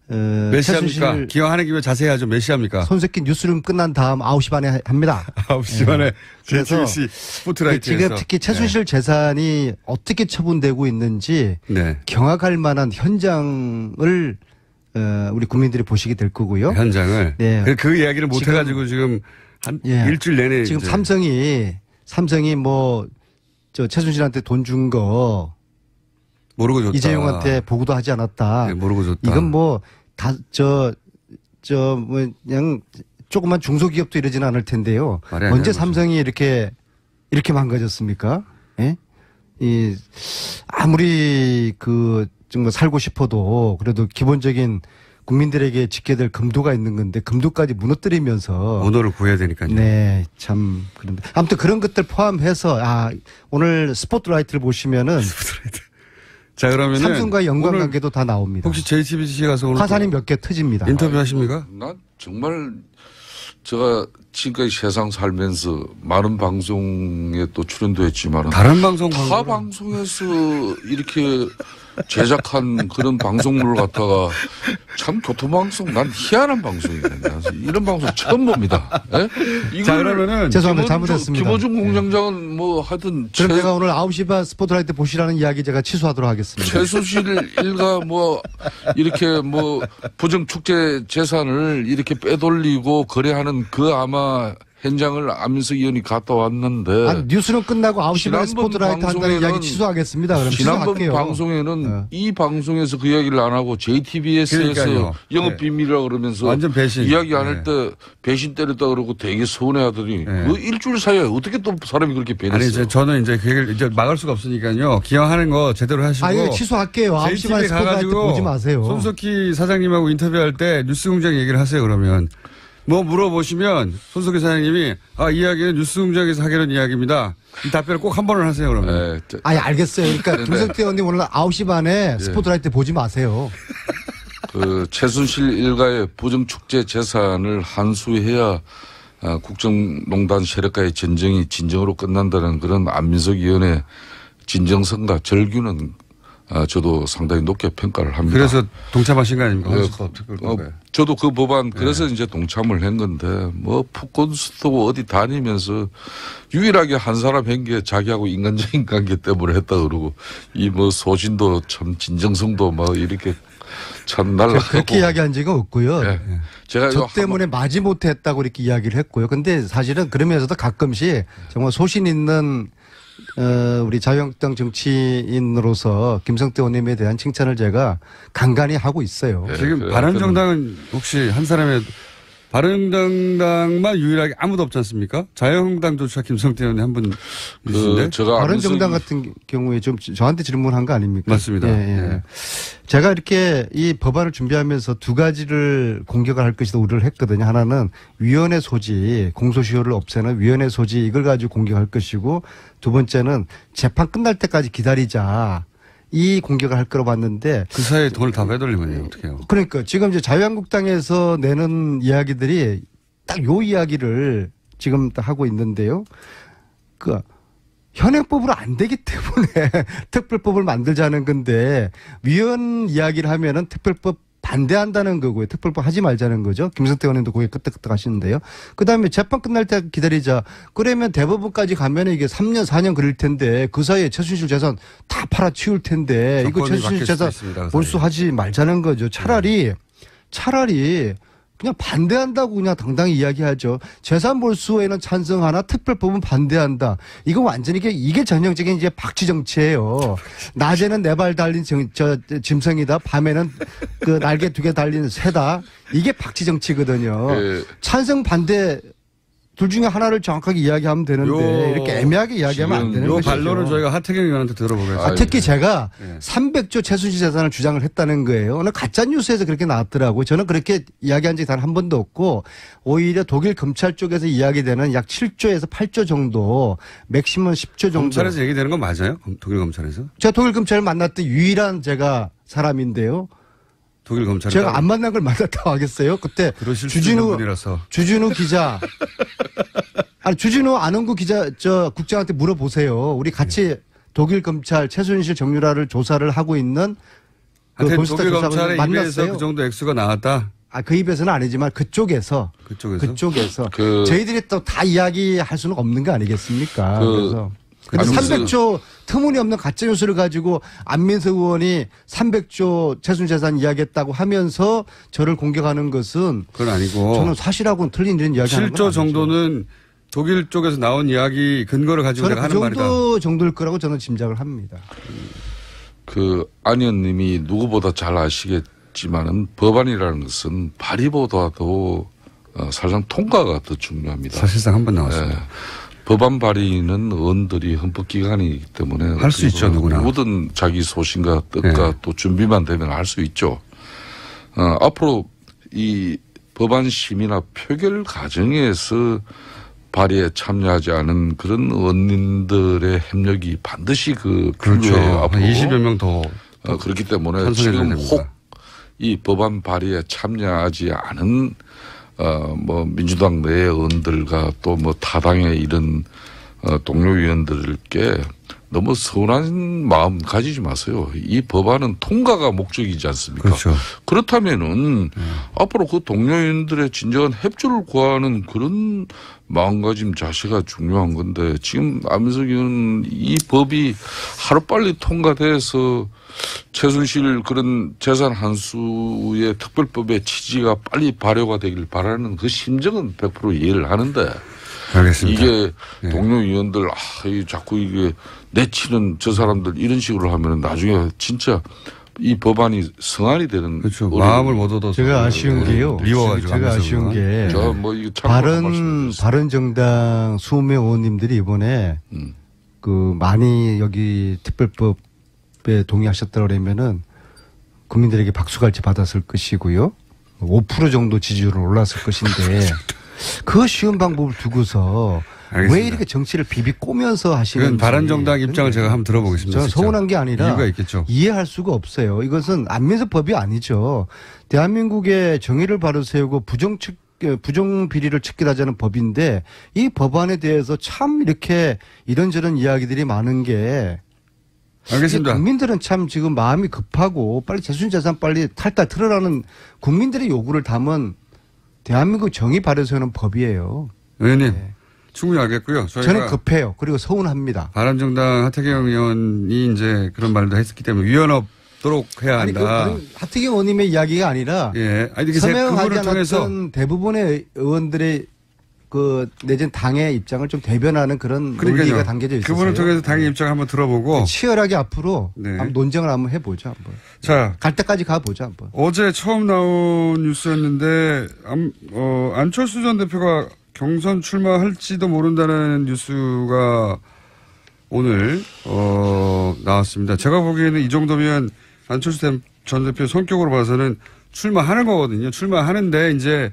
몇 시합니까? 기왕하는 김에 자세히 하죠. 몇 시합니까? 손석희 뉴스룸 끝난 다음 9시 반에 합니다. 9시 반에 JTBC 스포트라이트에서. 지금 특히 최순실 재산이 어떻게 처분되고 있는지 경악할 만한 현장을 우리 국민들이 보시게 될 거고요. 현장을. 그 이야기를 못 해가지고 지금 한 일주일 내내 지금 삼성이 뭐 저 최순실한테 돈 준 거 모르고 줬다. 이재용한테 보고도 하지 않았다. 모르고 줬다. 이건 뭐 뭐 그냥 조그만 중소기업도 이러지는 않을 텐데요. 언제 삼성이 이렇게 망가졌습니까? 예? 아무리 정말 살고 싶어도 그래도 기본적인 국민들에게 지켜야 될 금도가 있는 건데 금도까지 무너뜨리면서 언어를 구해야 되니까요. 네, 참 그런데 아무튼 그런 것들 포함해서 오늘 스포트라이트를 보시면은 자, 그러면 삼성과의 연관관계도 다 나옵니다. 혹시 JTBC 가서 오늘 화산이 몇 개 터집니다. 인터뷰 하십니까? 난 정말 제가 지금까지 세상 살면서 많은 방송에 또 출연도 했지만 다른 방송 타 방송에서 이렇게 제작한 그런 방송물을 갖다가 참 교통방송 난 희한한 방송이네. 이런 방송 처음 봅니다. 자, 그러면은 죄송합니다. 잘못했습니다. 김어준 공장장은 뭐 하여튼 그럼 제가 오늘 9시 반 스포트라이트 보시라는 이야기 제가 취소하도록 하겠습니다. 최순실 일가 뭐 이렇게 뭐 부정축제 재산을 이렇게 빼돌리고 거래하는 그 아마 현장을 안민석 의원이 갔다 왔는데. 뉴스는 끝나고 9시 반에 스포트라이트 한다는 이야기 취소하겠습니다. 그럼 지난번 취소할게요. 방송에는 이 방송에서 그 이야기를 안 하고 JTBS에서 영업비밀이라고 그러면서 완전 배신. 이야기 안 할 때 배신 때렸다 그러고 되게 서운해하더니 그 일주일 사이에 어떻게 또 사람이 그렇게 변했어요. 아니, 저는 이제 그 얘기를 이제 막을 수가 없으니까요. 기왕하는 거 제대로 하시고. 이거 취소할게요. 9시 반에 스포트라이트 보지 마세요. 손석희 사장님하고 인터뷰할 때 뉴스공장 얘기를 하세요. 그러면. 뭐 물어보시면 손석희 사장님이 이 이야기는 뉴스공장에서 하기로 이야기입니다. 이 답변을 꼭 한 번을 하세요. 그러면. 알겠어요. 그러니까 김성태 의원님 오늘 9시 반에 스포트라이트 보지 마세요. 그 최순실 일가의 부정축제 재산을 환수해야 국정농단 세력과의 전쟁이 진정으로 끝난다는 그런 안민석 의원의 진정성과 절규는 저도 상당히 높게 평가를 합니다. 그래서 동참하신 거 아닙니까? 저도 그 법안 그래서 이제 동참을 한 건데 뭐 푸콘스도 어디 다니면서 유일하게 한 사람 한 게 자기하고 인간적인 관계 때문에 했다 그러고 이 뭐 소신도 참 진정성도 뭐 이렇게 참 날라가고 그렇게 이야기한 적은 없고요. 제가 저 때문에 마지못해 했다고 이렇게 이야기를 했고요. 근데 사실은 그러면서도 가끔씩 정말 소신 있는 우리 자유한국당 정치인으로서 김성태 의원님에 대한 칭찬을 제가 간간히 하고 있어요. 지금 바른정당은 혹시 한 사람의 바른정당만 유일하게 아무도 없지 않습니까? 자유한국당조차 김성태 의원이 한 분 계신데. 바른정당 같은 경우에 좀 저한테 질문한 거 아닙니까? 맞습니다. 예. 제가 이렇게 이 법안을 준비하면서 두 가지를 공격을 할 것이다 우려를 했거든요. 하나는 위원회 소지, 공소시효를 없애는 위원회 소지 이걸 가지고 공격할 것이고 두 번째는 재판 끝날 때까지 기다리자. 이 공격을 할 거로 봤는데 그 사이에 돈을 다 빼돌리면 어떻게 해요? 그러니까 지금 이제 자유한국당에서 내는 이야기들이 딱 요 이야기를 지금 하고 있는데요. 그 현행법으로 안 되기 때문에 특별법을 만들자는 건데 위헌 이야기를 하면은 특별법 반대한다는 거고요. 특별법 하지 말자는 거죠. 김성태 의원님도 거기에 끄떡끄떡 하시는데요. 그다음에 재판 끝날 때 기다리자. 그러면 대법원까지 가면 이게 3년 4년 걸릴 텐데 그 사이에 최순실 재산 다 팔아치울 텐데 이거 최순실 재산 몰수하지 말자는 거죠. 차라리 그냥 반대한다고 그냥 당당히 이야기하죠. 재산 몰수에는 찬성하나 특별법은 반대한다. 이거 완전히 이게 전형적인 이제 박쥐 정치예요. 낮에는 네 발 달린 짐승이다. 밤에는 그 날개 2개 달린 새다. 이게 박쥐 정치거든요. 찬성 반대 둘 중에 하나를 정확하게 이야기하면 되는데 이렇게 애매하게 이야기하면 안 되는 거죠. 이 반론을 저희가 하태경 의원한테 들어보겠습니다. 특히 제가 300조 최순실 재산을 주장을 했다는 거예요. 오늘 가짜 뉴스에서 그렇게 나왔더라고요. 저는 그렇게 이야기한 적이 단 한 번도 없고 오히려 독일 검찰 쪽에서 이야기되는 약 7조에서 8조 정도, 맥시멈 10조 정도. 검찰에서 얘기되는 건 맞아요? 독일 검찰에서? 제가 독일 검찰을 만났던 유일한 제가 사람인데요. 독일 검찰 제가 안 만난 걸 만났다고 하겠어요? 그때 주진우 기자 아니 주진우 안원구 기자 국장한테 물어보세요. 우리 같이 독일 검찰 최순실 정유라를 조사를 하고 있는 그 독일 검찰의 입에서 그 정도 액수가 나왔다. 그 입에서는 아니지만 그쪽에서 저희들이 또 다 이야기할 수는 없는 거 아니겠습니까? 그래서. 근데 300조 터무니없는 가짜뉴스를 가지고 안민석 의원이 300조 최순실 재산 이야기했다고 하면서 저를 공격하는 것은 그건 아니고 저는 사실하고는 틀린 이런 이야기하는 건 7조 정도는 독일 쪽에서 나온 이야기 근거를 가지고 내가 하는 말이다. 그 정도 정도일 거라고 저는 짐작을 합니다. 안 의원님이 누구보다 잘 아시겠지만은 법안이라는 것은 발의보다도 사실상 통과가 더 중요합니다. 사실상 한 번 나왔습니다. 네. 법안 발의는 의원들이 헌법기관이기 때문에 할 수 있죠, 누구나. 모든 자기 소신과 뜻과 또 준비만 되면 할 수 있죠. 앞으로 이 법안 심의나 표결 과정에서 발의에 참여하지 않은 그런 의원님들의 협력이 반드시 필요해요. 앞으로 20여 명 더. 그렇기 때문에 지금 혹 이 법안 발의에 참여하지 않은 민주당 내 의원들과 또 타당의 이런 동료 의원들께 너무 서운한 마음 가지지 마세요. 이 법안은 통과가 목적이지 않습니까? 그렇죠. 그렇다면은 앞으로 그 동료 의원들의 진정한 협조를 구하는 그런 마음가짐 자체가 중요한 건데 지금 안민석 의원은 이 법이 하루빨리 통과돼서 최순실 그런 재산 한수의 특별법의 취지가 빨리 발효가 되길 바라는 그 심정은 100% 이해를 하는데 알겠습니다. 이게 동료 의원들 자꾸 이게 내치는 저 사람들 이런 식으로 하면 나중에 진짜 이 법안이 성안이 되는. 그렇죠. 마음을 못 얻어서. 제가 아쉬운 게요. 미워가지고. 제가 아쉬운 게. 바른정당 20명 의원님들이 이번에 많이 여기 특별법에 동의하셨다고 그러면은 국민들에게 박수갈채 받았을 것이고요. 5% 정도 지지율은 올랐을 것인데 그 쉬운 방법을 두고서 알겠습니다. 왜 이렇게 정치를 비비꼬면서 하시는지. 바른정당 입장을 제가 한번 들어보겠습니다. 저는 서운한 게 아니라 이유가 있겠죠. 이해할 수가 없어요. 이것은 안민석 법이 아니죠. 대한민국의 정의를 바로 세우고 부정 비리를 척결하자는 법인데 이 법안에 대해서 참 이렇게 이런저런 이야기들이 많은 게 알겠습니다. 국민들은 참 지금 마음이 급하고 빨리 최순실 재산 빨리 탈탈 털어라는 국민들의 요구를 담은 대한민국 정의 바로 세우는 법이에요. 의원님. 충분히 알겠고요. 저는 급해요. 그리고 서운합니다. 바른정당 하태경 의원이 이제 그런 말도 했었기 때문에 위헌 없도록 해야 한다. 하태경 의원님의 이야기가 아니라 서명하지 않았던 대부분의 의원들의 내진 당의 입장을 좀 대변하는 그런 논리가 담겨져 있어요. 그분을 통해서 당의 입장을 한번 들어보고 치열하게 앞으로 네. 한번 논쟁을 한번 해보죠. 한번. 자, 갈 때까지 가보죠. 한번. 어제 처음 나온 뉴스였는데 안철수 전 대표가 경선 출마할지도 모른다는 뉴스가 오늘 나왔습니다. 제가 보기에는 이 정도면 안철수 전 대표 성격으로 봐서는 출마하는 거거든요. 출마하는데 이제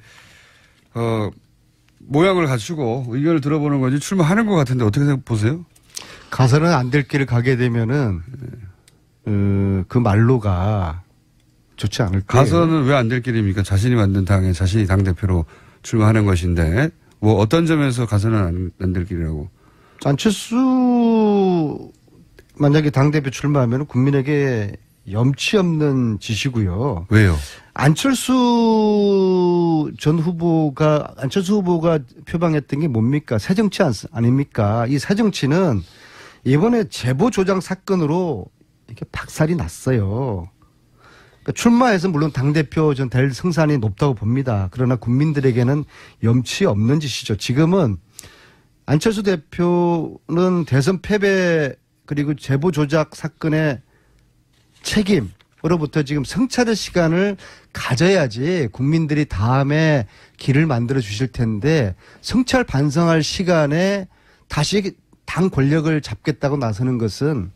모양을 갖추고 의견을 들어보는 거지 출마하는 것 같은데 어떻게 보세요? 가서는 안 될 길을 가게 되면은 그 말로가 좋지 않을 거예요. 가서는 왜 안 될 길입니까? 자신이 만든 당에 자신이 당대표로 출마하는 것인데 뭐 어떤 점에서 가서는 안 될 길이라고? 안철수 만약에 당대표 출마하면 국민에게 염치 없는 짓이고요. 왜요? 안철수 후보가 표방했던 게 뭡니까? 새정치 아닙니까? 이 새정치는 이번에 제보 조작 사건으로 이렇게 박살이 났어요. 그러니까 출마해서 물론 당대표 전 될 승산이 높다고 봅니다. 그러나 국민들에게는 염치 없는 짓이죠. 지금은 안철수 대표는 대선 패배 그리고 제보 조작 사건의 책임으로부터 지금 성찰의 시간을 가져야지 국민들이 다음에 길을 만들어 주실 텐데 성찰 반성할 시간에 다시 당 권력을 잡겠다고 나서는 것은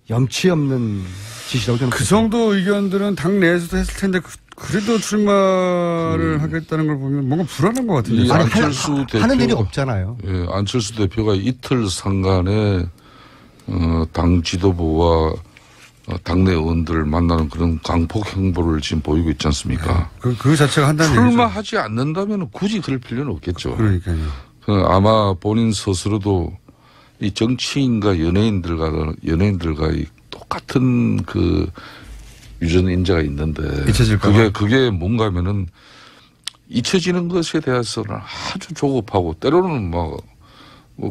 염치 없는 짓이라고 저는 그 정도 의견들은 당 내에서도 했을 텐데 그래도 출마를 하겠다는 걸 보면 뭔가 불안한 것 같은데. 아니, 안철수 대표 하는 일이 없잖아요. 예, 안철수 대표가 이틀 상간에 당 지도부와 당내 의원들을 만나는 그런 강폭 행보를 지금 보이고 있지 않습니까? 그 자체가 한다는 얘기죠. 출마하지 않는다면 굳이 그럴 필요는 없겠죠. 그러니까요. 아마 본인 스스로도 이 정치인과 연예인들과 이 똑같은 그 유전 인재가 있는데 그게 뭔가면은 잊혀지는 것에 대해서는 아주 조급하고 때로는 뭐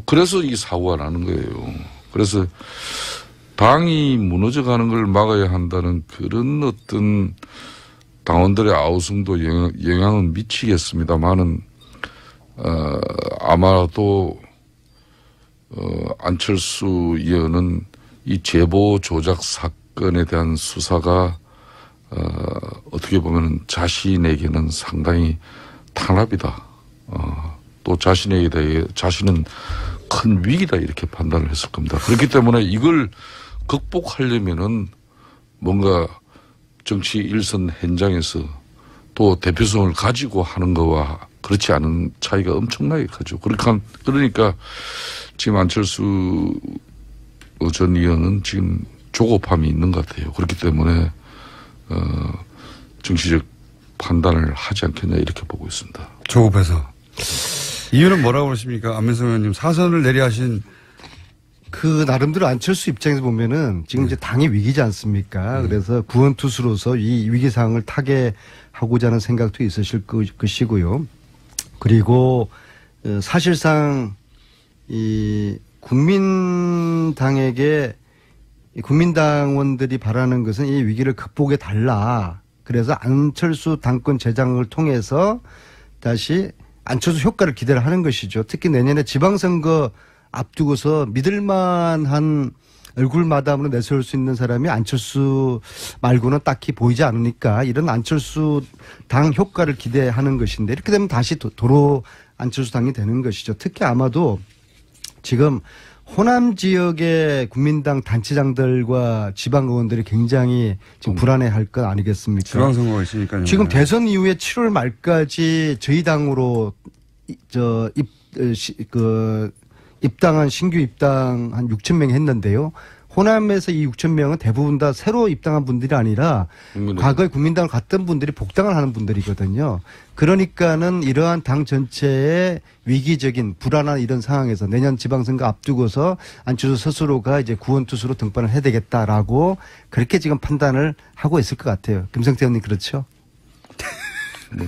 그래서 이 사고가 나는 거예요. 그래서 당이 무너져가는 걸 막아야 한다는 그런 어떤 당원들의 아우성도 영향은 미치겠습니다만은 아마도 안철수 의원은 이 제보 조작 사건에 대한 수사가 어떻게 보면 자신에게는 상당히 탄압이다. 또 자신에게 대해 자신은 큰 위기다 이렇게 판단을 했을 겁니다. 그렇기 때문에 이걸 극복하려면은 뭔가 정치 일선 현장에서 또 대표성을 가지고 하는 거와 그렇지 않은 차이가 엄청나게 크죠. 그러니까 지금 안철수 전 의원은 지금 조급함이 있는 것 같아요. 그렇기 때문에 정치적 판단을 하지 않겠냐 이렇게 보고 있습니다. 조급해서. 이유는 뭐라고 그러십니까? 안민석 의원님 사선을 내리하신. 그 나름대로 안철수 입장에서 보면은 지금 이제 당이 위기지 않습니까? 그래서 구원투수로서 이 위기 상황을 타개하고자 하는 생각도 있으실 것이고요. 그리고 사실상 이 국민당에게 국민당원들이 바라는 것은 이 위기를 극복해 달라. 그래서 안철수 당권 재장을 통해서 다시 안철수 효과를 기대를 하는 것이죠. 특히 내년에 지방선거 앞두고서 믿을만한 얼굴 마담으로 내세울 수 있는 사람이 안철수 말고는 딱히 보이지 않으니까 이런 안철수 당 효과를 기대하는 것인데 이렇게 되면 다시 도로 안철수 당이 되는 것이죠. 특히 아마도 지금 호남 지역의 국민당 단체장들과 지방 의원들이 굉장히 지금 불안해할 것 아니겠습니까? 지방선거가 있으니까요. 지금 대선 이후에 7월 말까지 저희 당으로 입당한 신규 입당 한 6천 명이 했는데요. 호남에서 이 6천 명은 대부분 다 새로 입당한 분들이 아니라 과거에 국민당을 갔던 분들이 복당을 하는 분들이거든요. 그러니까는 이러한 당 전체의 위기적인 불안한 이런 상황에서 내년 지방선거 앞두고서 안철수 스스로가 이제 구원투수로 등판을 해야 되겠다라고 그렇게 지금 판단을 하고 있을 것 같아요. 김성태 의원님 그렇죠?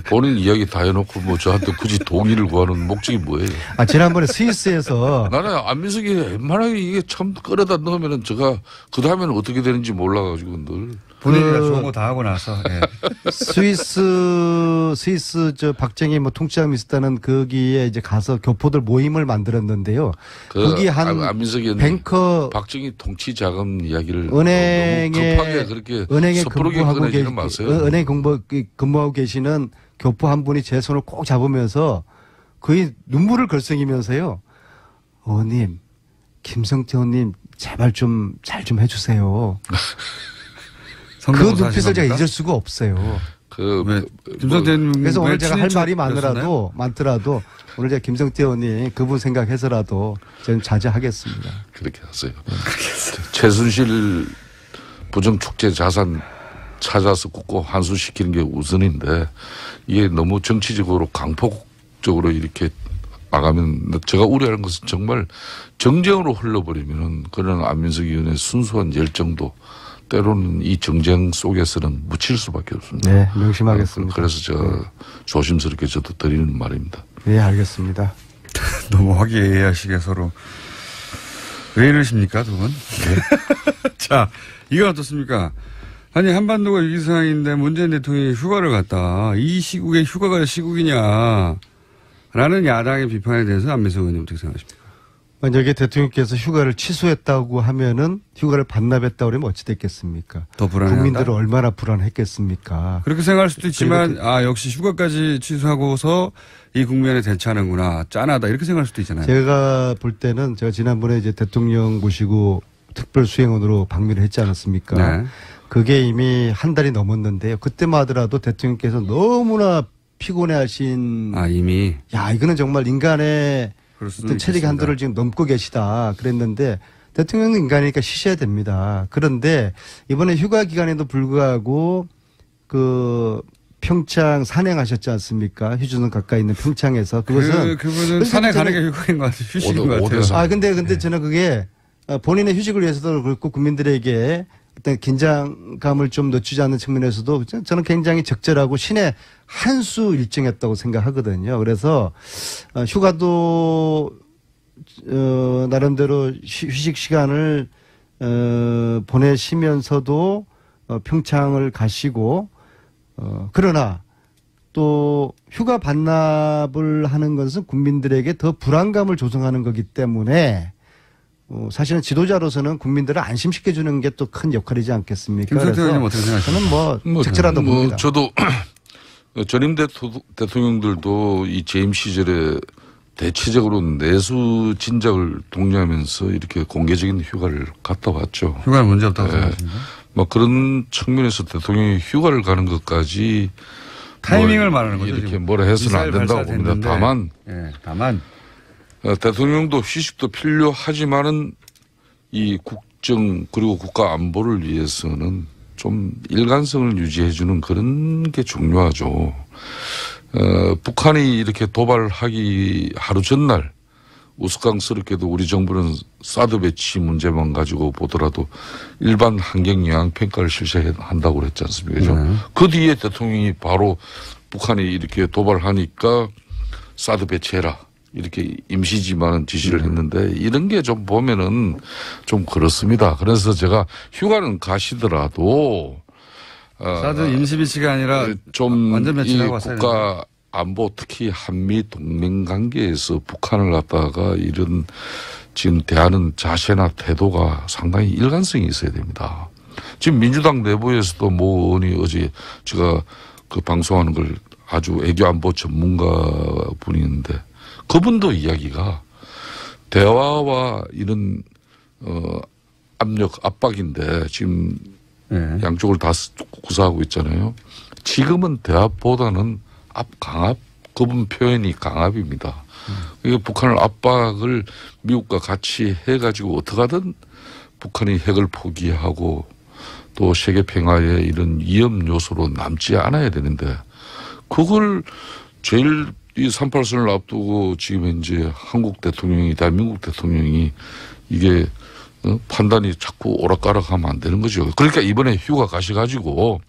본인 이야기 다 해놓고 뭐 저한테 굳이 동의를 구하는 목적이 뭐예요? 지난번에 스위스에서 나는 안민석이 웬만하게 이게 참 끌어다 넣으면은 제가 그 다음에는 어떻게 되는지 몰라가지고 늘 본인이가 좋은 거 다 하고 나서. 예. 스위스 저 박정희 뭐 통치장이 있었다는 거기에 이제 가서 교포들 모임을 만들었는데요. 거기 한 안민석이 뱅커 박정희 통치 자금 이야기를 은행에 너무 급하게 그렇게 은행에 섣부르게 꺼내지는 마세요. 은행 근무하고 계시는 교포 한 분이 제 손을 꼭 잡으면서 거의 눈물을 걸썩이면서요. 어님, 김성태 의원님 제발 좀 잘 좀 해주세요. 그 눈빛을 제가 잊을 수가 없어요. 김성태 의원님 그래서 오늘 제가 할 말이 많더라도 오늘 제가 김성태 의원님 그분 생각해서라도 저는 자제하겠습니다. 그렇게 하세요. 최순실 부정축제 자산 찾아서 굽고 환수시키는 게 우선인데 이게 너무 정치적으로 강폭적으로 이렇게 나가면 제가 우려하는 것은 정말 정쟁으로 흘러버리면은 그런 안민석 의원의 순수한 열정도 때로는 이 정쟁 속에서는 묻힐 수밖에 없습니다. 네, 명심하겠습니다. 그래서 저 조심스럽게 저도 드리는 말입니다. 네, 알겠습니다. 너무 화기애애하시게 서로. 왜 이러십니까, 두 분? 네. 자, 이건 어떻습니까? 아니, 한반도가 위기 상황인데 문재인 대통령이 휴가를 갔다. 이 시국에 휴가가 시국이냐. 라는 야당의 비판에 대해서 안민석 의원님 어떻게 생각하십니까? 만약에 대통령께서 휴가를 취소했다고 하면은 휴가를 반납했다고 그러면 어찌 됐겠습니까? 더 불안해한다? 국민들은 얼마나 불안했겠습니까? 그렇게 생각할 수도 있지만 역시 휴가까지 취소하고서 이 국면에 대처하는구나. 짠하다. 이렇게 생각할 수도 있잖아요. 제가 볼 때는 제가 지난번에 이제 대통령 모시고 특별 수행원으로 방문을 했지 않았습니까? 네. 그게 이미 한 달이 넘었는데요. 그때만 하더라도 대통령께서 너무나 피곤해하신. 이미. 야, 이거는 정말 인간의 어떤 체력의 있겠습니다. 한도를 지금 넘고 계시다. 그랬는데 대통령은 인간이니까 쉬셔야 됩니다. 그런데 이번에 휴가 기간에도 불구하고 그 평창 산행하셨지 않습니까? 휴전선 가까이 있는 평창에서 그것은 그분은 산에 가는 게 휴가인 것 같아요. 휴식인 것 같아요. 근데 저는 그게 본인의 휴식을 위해서도 그렇고 국민들에게 어떤 긴장감을 좀 늦추지 않는 측면에서도 저는 굉장히 적절하고 신의 한 수 일정이었다고 생각하거든요. 그래서 휴가도 나름대로 휴식 시간을 보내시면서도 평창을 가시고 그러나 또 휴가 반납을 하는 것은 국민들에게 더 불안감을 조성하는 거기 때문에 사실은 지도자로서는 국민들을 안심시켜주는 게 또 큰 역할이지 않겠습니까? 김성태 의원님 어떻게 생각하십니까? 저는 적절하다고 봅니다. 저도 전임 대통령들도 이 재임 시절에 대체적으로 내수 진작을 독려하면서 이렇게 공개적인 휴가를 갔다 왔죠. 휴가는 문제 없다고 생각하십니까? 뭐 그런 측면에서 대통령이 휴가를 가는 것까지 타이밍을 말하는 거죠. 이렇게 뭐라 해서는 안 된다고 봅니다. 다만 대통령도 휴식도 필요하지만은 이 국정 그리고 국가 안보를 위해서는 좀 일관성을 유지해 주는 그런 게 중요하죠. 북한이 이렇게 도발하기 하루 전날 우스꽝스럽게도 우리 정부는 사드 배치 문제만 가지고 보더라도 일반 환경 영향 평가를 실시한다고 그랬지 않습니까? 그 뒤에 대통령이 바로 북한이 이렇게 도발하니까 사드 배치해라. 이렇게 임시지만은 지시를 했는데 이런 게 좀 보면은 좀 그렇습니다. 그래서 제가 휴가는 가시더라도 사드 임시 배치가 아니라 좀 완전 이 배치라고 왔어야 국가 안보 특히 한미 동맹 관계에서 북한을 갖다가 이런 지금 대하는 자세나 태도가 상당히 일관성이 있어야 됩니다. 지금 민주당 내부에서도 뭐 어제 제가 그 방송하는 걸 아주 외교 안보 전문가 분이 있는데 그분도 이야기가 대화와 이런 압박인데 지금 양쪽을 다 구사하고 있잖아요. 지금은 대화보다는 강압 그분 표현이 강압입니다. 이게 북한을 압박을 미국과 같이 해가지고 어떻게든 북한이 핵을 포기하고 또 세계 평화의 이런 위험 요소로 남지 않아야 되는데 그걸 제일 이 38선을 앞두고 지금 현재 한국 대통령이 대한민국 대통령이 이게 판단이 자꾸 오락가락하면 안 되는 거죠. 그러니까 이번에 휴가 가셔가지고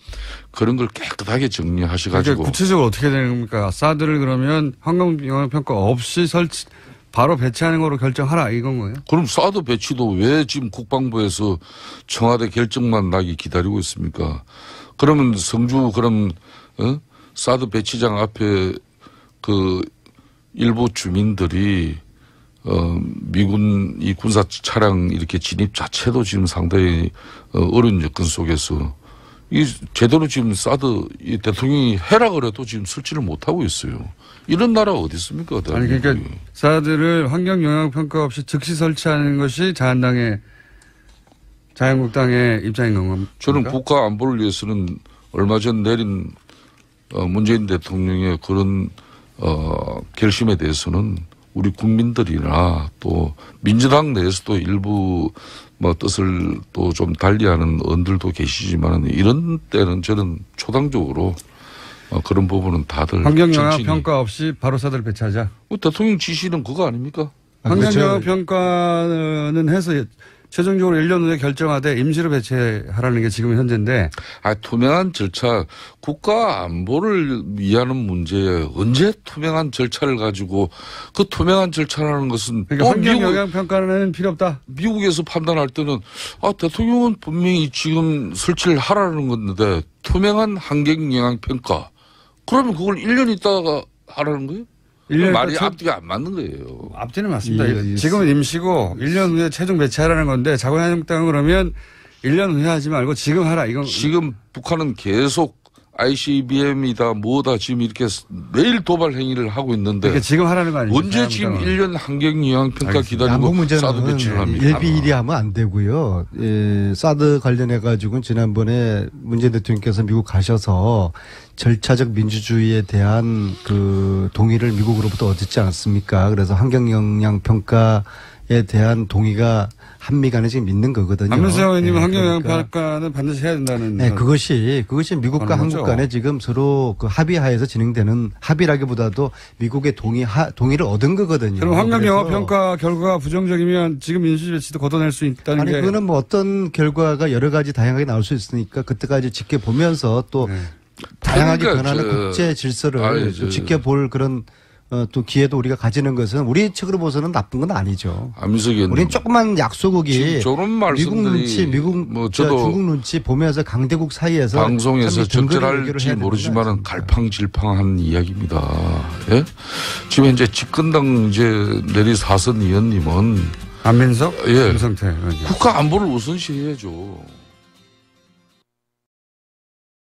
그런 걸 깨끗하게 정리하셔가지고. 그러니까 구체적으로 어떻게 되는 겁니까? 사드를 그러면 환경 영향 평가 없이 바로 배치하는 거로 결정하라 이건 거예요? 그럼 사드 배치도 왜 지금 국방부에서 청와대 결정만 나기 기다리고 있습니까? 그러면 성주 사드 배치장 앞에 그 일부 주민들이 미군 이 군사 차량 이렇게 진입 자체도 지금 상당히 어려운 여건 속에서 이 제대로 지금 사드 이 대통령이 해라 그래도 지금 설치를 못 하고 있어요. 이런 나라 어디 있습니까? 아니 그러니까 사드를 환경 영향 평가 없이 즉시 설치하는 것이 자유한국당의 입장인 건가요? 저는 국가 안보를 위해서는 얼마 전 내린 문재인 대통령의 그런 결심에 대해서는 우리 국민들이나 또 민주당 내에서도 일부 뭐 뜻을 또 좀 달리하는 언들도 계시지만 이런 때는 저는 초당적으로 그런 부분은 다들 환경영향 평가 없이 바로 사드를 배치하자. 대통령 지시는 그거 아닙니까? 환경영향 평가는 해서 최종적으로 1년 후에 결정하되 임시로 배치하라는 게 지금 현재인데. 투명한 절차, 국가 안보를 위하는 문제에 언제 투명한 절차를 가지고 그 투명한 절차라는 것은 그러니까 환경영향 평가는 필요 없다. 미국에서 판단할 때는 대통령은 분명히 지금 설치를 하라는 건데 투명한 환경영향 평가. 그러면 그걸 1년 있다가 하라는 거예요? 말이 앞뒤가 안 맞는 거예요. 앞뒤는 맞습니다. 지금은 임시고 1년 후에 최종 배치하라는 건데 자유한국당은 그러면 1년 후에 하지 말고 지금 하라. 이건 지금 북한은 계속 ICBM이다 뭐다 지금 이렇게 매일 도발 행위를 하고 있는데 그러니까 지금 하라는 거 아니에요? 언제 지금 1년 환경영향평가 기다리고 사드 배치를 합니까? 일비일이 하면 안 되고요. 사드 관련해 가지고는 지난번에 문재인 대통령께서 미국 가셔서 절차적 민주주의에 대한 그 동의를 미국으로부터 얻었지 않았습니까? 그래서 환경영향평가에 대한 동의가 한미 간에 지금 있는 거거든요. 안민석 의원님은 환경영향평가는 반드시 해야 된다는. 네, 그것이 미국과 한국 간에 지금 서로 그 합의하에서 진행되는 합의라기보다도 미국의 동의를 얻은 거거든요. 그럼 환경영향평가 결과가 부정적이면 지금 민주주의 배치도 걷어낼 수 있다는 게. 그거는 뭐 어떤 결과가 여러 가지 다양하게 나올 수 있으니까 그때까지 지켜보면서 또 다양하게 변하는 국제 질서를 지켜볼 그런 또 기회도 우리가 가지는 것은 우리 측으로 봐서는 나쁜 건 아니죠. 안민석 의원님. 우리는 조그만 약소국이 미국 눈치, 중국 눈치 보면서 강대국 사이에서 방송에서 적절할지 모르지만은 갈팡질팡한 이야기입니다. 예? 지금 현재 집권당 이제 내리 사선 의원님은 안민석, 예, 김성태 의원님. 국가 안보를 우선시해야죠.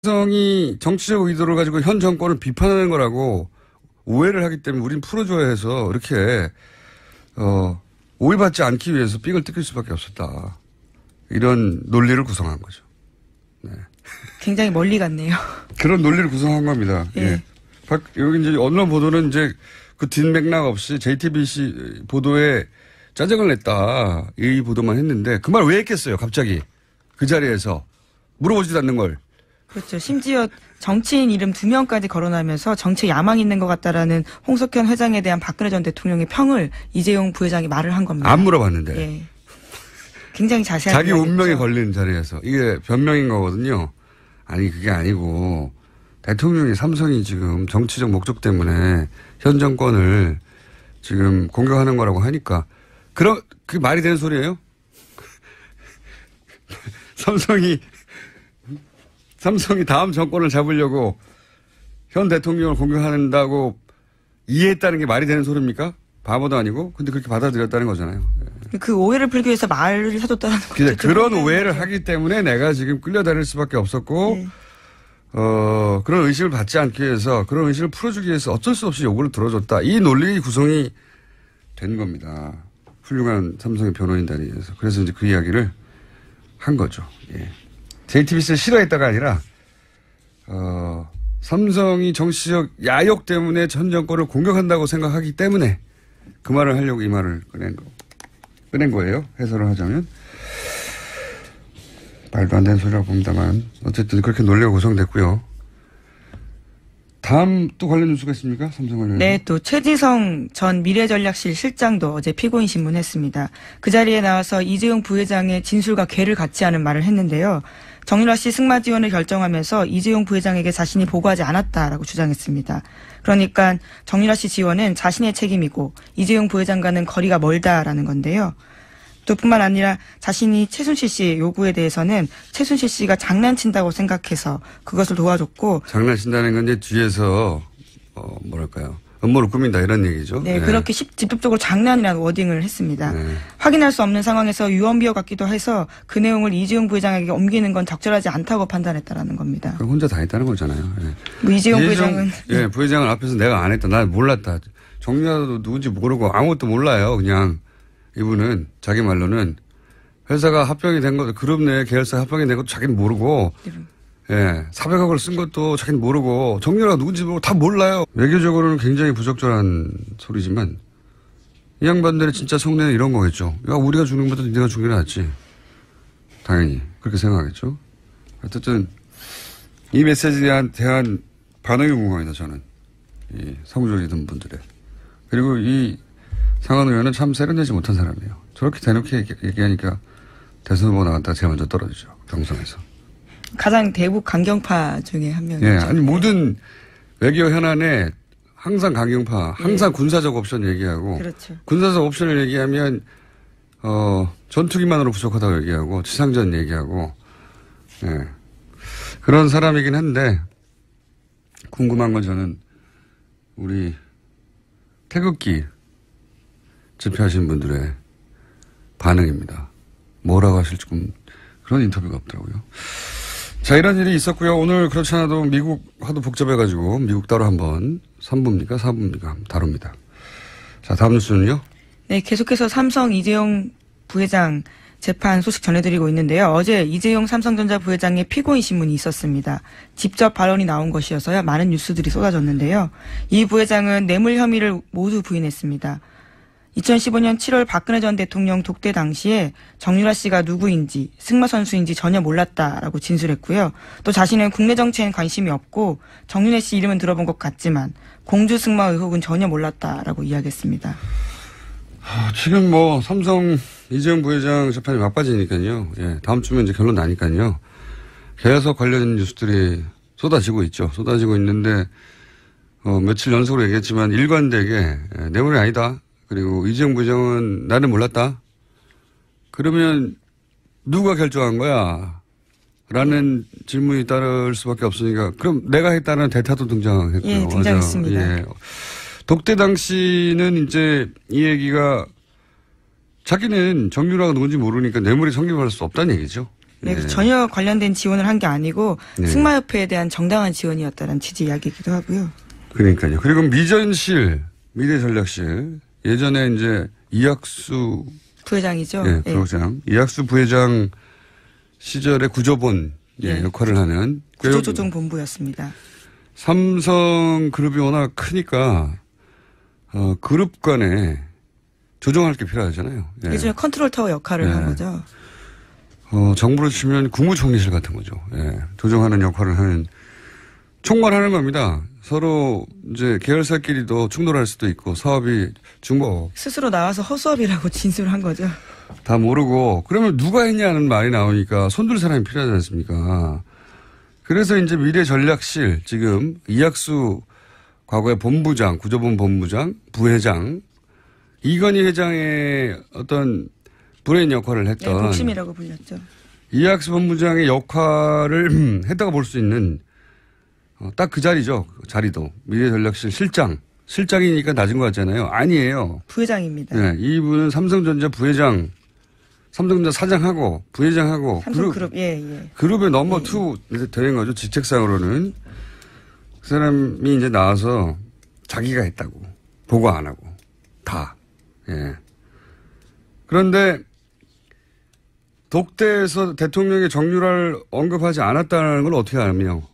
성이 정치적 의도를 가지고 현 정권을 비판하는 거라고 오해를 하기 때문에 우린 풀어줘야 해서 이렇게 오해받지 않기 위해서 삑을 뜯길 수밖에 없었다. 이런 논리를 구성한 거죠. 네. 굉장히 멀리 갔네요. 그런 논리를 구성한 겁니다. 예. 예. 여기 이제 언론 보도는 이제 그 뒷맥락 없이 JTBC 보도에 짜증을 냈다. 이 보도만 했는데 그 말 왜 했겠어요? 갑자기 그 자리에서 물어보지도 않는 걸. 그렇죠. 심지어 정치인 이름 2명까지 거론하면서 정치에 야망 있는 것 같다라는 홍석현 회장에 대한 박근혜 전 대통령의 평을 이재용 부회장이 말을 한 겁니다. 안 물어봤는데. 예. 굉장히 자세하게. 자기 운명에 걸리는 자리에서. 이게 변명인 거거든요. 아니 그게 아니고 대통령이 삼성이 지금 정치적 목적 때문에 현 정권을 지금 공격하는 거라고 하니까 그게 말이 되는 소리예요? 삼성이 다음 정권을 잡으려고 현 대통령을 공격한다고 이해했다는 게 말이 되는 소리입니까? 바보도 아니고. 근데 그렇게 받아들였다는 거잖아요. 그 오해를 풀기 위해서 말을 사줬다는 거죠. 그런 오해를 하기 때문에 내가 지금 끌려다닐 수밖에 없었고, 네. 그런 의심을 받지 않기 위해서, 그런 의심을 풀어주기 위해서 어쩔 수 없이 요구를 들어줬다. 이 논리 구성이 된 겁니다. 훌륭한 삼성의 변호인단위에서. 그래서 이제 그 이야기를 한 거죠. 예. JTBC를 싫어했다가 아니라 삼성이 정치적 야욕 때문에 전 정권을 공격한다고 생각하기 때문에 그 말을 하려고 이 말을 꺼낸 거예요. 해설을 하자면. 말도 안 되는 소리라고 봅니다만 어쨌든 그렇게 논리가 구성됐고요. 다음 또 관련 뉴스가 있습니까? 삼성 관련. 네, 또 최지성 전 미래전략실 실장도 어제 피고인 신문했습니다. 그 자리에 나와서 이재용 부회장의 진술과 괴를 같이 하는 말을 했는데요. 정유라 씨 승마 지원을 결정하면서 이재용 부회장에게 자신이 보고하지 않았다라고 주장했습니다. 그러니까 정유라 씨 지원은 자신의 책임이고 이재용 부회장과는 거리가 멀다라는 건데요. 또 뿐만 아니라 자신이 최순실 씨 요구에 대해서는 최순실 씨가 장난친다고 생각해서 그것을 도와줬고. 장난친다는 건 이제 뒤에서 뭐랄까요. 음모를 꾸민다 이런 얘기죠. 네, 그렇게 직접적으로 장난이라는 워딩을 했습니다. 네. 확인할 수 없는 상황에서 유언비어 같기도 해서 그 내용을 이재용 부회장에게 옮기는 건 적절하지 않다고 판단했다라는 겁니다. 그럼 혼자 다 했다는 거잖아요. 예. 뭐 이재용 부회장은. 예, 부회장은 앞에서 내가 안 했다. 난 몰랐다. 정유라도 누군지 모르고 아무것도 몰라요. 그냥 이분은 자기 말로는 회사가 합병이 된 것도 그룹 내 계열사 합병이 된 것도 자기는 모르고 예, 400억을 쓴 것도 자기는 모르고 정유라가 누군지 모르고 다 몰라요. 외교적으로는 굉장히 부적절한 소리지만 이 양반들의 진짜 속내는 이런 거겠죠. 야, 우리가 죽는 것보다 네가 죽는 게 낫지. 당연히 그렇게 생각하겠죠. 어쨌든 이 메시지에 대한 반응이 궁금합니다. 저는 이 성조리던 분들의. 그리고 이 상원 의원은 참 세련되지 못한 사람이에요. 저렇게 대놓게 얘기하니까 대선 후보 나갔다가 제일 먼저 떨어지죠. 경선에서. 가장 대북 강경파 중에 한 명이죠. 예, 아니 모든 외교 현안에 항상 강경파, 항상 군사적 옵션 얘기하고, 그렇죠. 군사적 옵션을 얘기하면 전투기만으로 부족하다고 얘기하고, 지상전 얘기하고, 예, 그런 사람이긴 한데 궁금한 건 저는 우리 태극기 집회하신 분들의 반응입니다. 뭐라고 하실지 그런 인터뷰가 없더라고요. 자, 이런 일이 있었고요. 오늘 그렇지 않아도 미국 하도 복잡해가지고 미국 따로 한번 3부입니까? 4부입니까? 다룹니다. 자, 다음 뉴스는요? 네, 계속해서 삼성 이재용 부회장 재판 소식 전해드리고 있는데요. 어제 이재용 삼성전자 부회장의 피고인 신문이 있었습니다. 직접 발언이 나온 것이어서요. 많은 뉴스들이 쏟아졌는데요. 이 부회장은 뇌물 혐의를 모두 부인했습니다. 2015년 7월 박근혜 전 대통령 독대 당시에 정유라 씨가 누구인지 승마 선수인지 전혀 몰랐다라고 진술했고요. 또 자신은 국내 정치엔 관심이 없고 정윤혜 씨 이름은 들어본 것 같지만 공주 승마 의혹은 전혀 몰랐다라고 이야기했습니다. 지금 삼성 이재용 부회장 재판이 막빠지니까요. 예, 다음 주면 이제 결론 나니까요. 계속 관련 뉴스들이 쏟아지고 있죠. 쏟아지고 있는데 며칠 연속으로 얘기했지만 일관되게 뇌물이 아니다. 그리고 이재용 부회장은 나는 몰랐다. 그러면 누가 결정한 거야? 라는 질문이 따를 수밖에 없으니까 그럼 내가 했다는 대타도 등장했고요. 예, 등장했습니다. 예. 독대 당시는 이제 이 얘기가 자기는 정유라가 누군지 모르니까 뇌물이 성립할 수 없다는 얘기죠. 네, 예. 전혀 관련된 지원을 한 게 아니고 네. 승마협회에 대한 정당한 지원이었다는 취지 이야기이기도 하고요. 그러니까요. 그리고 미전실, 미래전략실 예전에 이제 이학수 부회장이죠. 예, 부회장. 이학수 부회장 시절에 구조본 예. 역할을 하는 구조조정본부였습니다. 삼성그룹이 워낙 크니까 그룹 간에 조정할 게 필요하잖아요. 예. 예전에 컨트롤 타워 역할을 예. 한 거죠. 정부로 치면 국무총리실 같은 거죠. 예. 조정하는 역할을 하는 총괄하는 겁니다. 서로 이제 계열사끼리도 충돌할 수도 있고 사업이 중복. 스스로 나와서 허수아비라고 진술한 거죠. 다 모르고 그러면 누가 했냐는 말이 나오니까 손들 사람이 필요하지 않습니까? 그래서 이제 미래전략실 지금 이학수 과거의 본부장, 구조본 본부장, 부회장 이건희 회장의 어떤 브레인 역할을 했던 네, 복심이라고 불렸죠. 이학수 본부장의 역할을 했다고 볼 수 있는 딱 그 자리죠. 자리도 미래전략실 실장이니까 낮은 것 같잖아요. 아니에요. 부회장입니다. 네, 이분은 삼성전자 부회장, 삼성전자 사장하고 부회장하고 삼성그룹 예. 그룹의 넘버 2 되는 거죠. 직책상으로는 그 사람이 이제 나와서 자기가 했다고 보고 안 하고 다. 예. 그런데 독대에서 대통령의 정유라를 언급하지 않았다는 걸 어떻게 알며?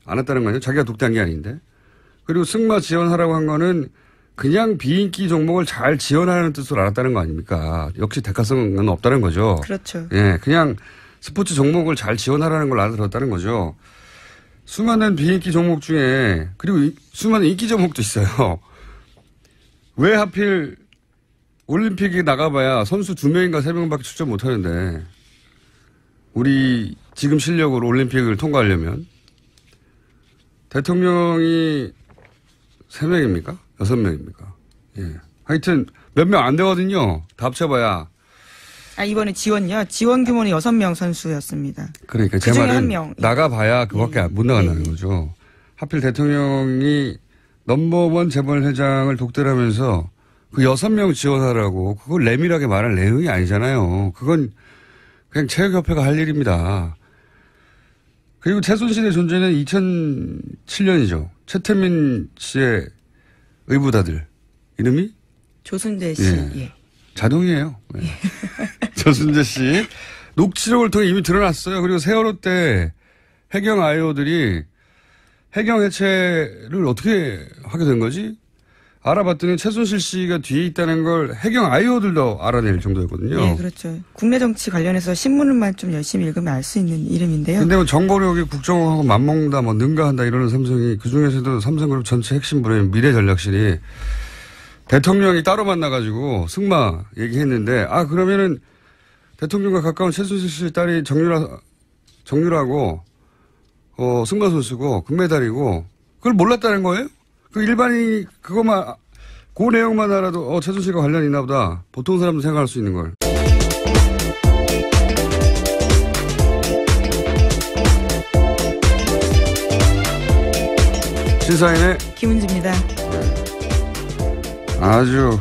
안 했다는 거 아니에요? 자기가 독대한 게 아닌데. 그리고 승마 지원하라고 한 거는 그냥 비인기 종목을 잘 지원하는 뜻으로 알았다는 거 아닙니까? 역시 대가성은 없다는 거죠. 그렇죠. 예, 그냥 스포츠 종목을 잘 지원하라는 걸 알아들었다는 거죠. 수많은 비인기 종목 중에 그리고 수많은 인기 종목도 있어요. 왜 하필 올림픽에 나가봐야 선수 2명인가 3명밖에 출전 못하는데 우리 지금 실력으로 올림픽을 통과하려면. 대통령이 3명입니까? 6명입니까? 예. 하여튼 몇 명 안 되거든요. 다 합쳐봐야. 이번에 지원요. 지원 규모는 6명 선수였습니다. 그러니까 제 그중에 말은 1명. 나가봐야 그밖에 못 나간다는 거죠. 하필 대통령이 넘버원 재벌회장을 독대하면서 그 6명 지원하라고 그걸 내밀하게 말할 내용이 아니잖아요. 그건 그냥 체육협회가 할 일입니다. 그리고 최순실의 존재는 2007년이죠. 최태민 씨의 의붓아들. 이름이? 조순재 씨. 예. 자동이에요. 네. 조순재 씨. 녹취록을 통해 이미 드러났어요. 그리고 세월호 때 해경 아이오들이 해경 해체를 어떻게 하게 된 거지? 알아봤더니 최순실 씨가 뒤에 있다는 걸 해경 아이오들도 알아낼 정도였거든요. 네, 그렇죠. 국내 정치 관련해서 신문만 좀 열심히 읽으면 알 수 있는 이름인데요. 근데 뭐 정보력이 국정원하고 맞먹는다, 뭐 능가한다 이러는 삼성이 그중에서도 삼성그룹 전체 핵심 브레인 미래전략실이 대통령이 따로 만나가지고 승마 얘기했는데 그러면은 대통령과 가까운 최순실 씨 딸이 정유라고 승마 선수고 금메달이고 그걸 몰랐다는 거예요? 그 일반인이 그것만 그 내용만 알아도 최순실과 관련이 있나 보다. 보통 사람도 생각할 수 있는 걸. 시사인의 김은지입니다. 아주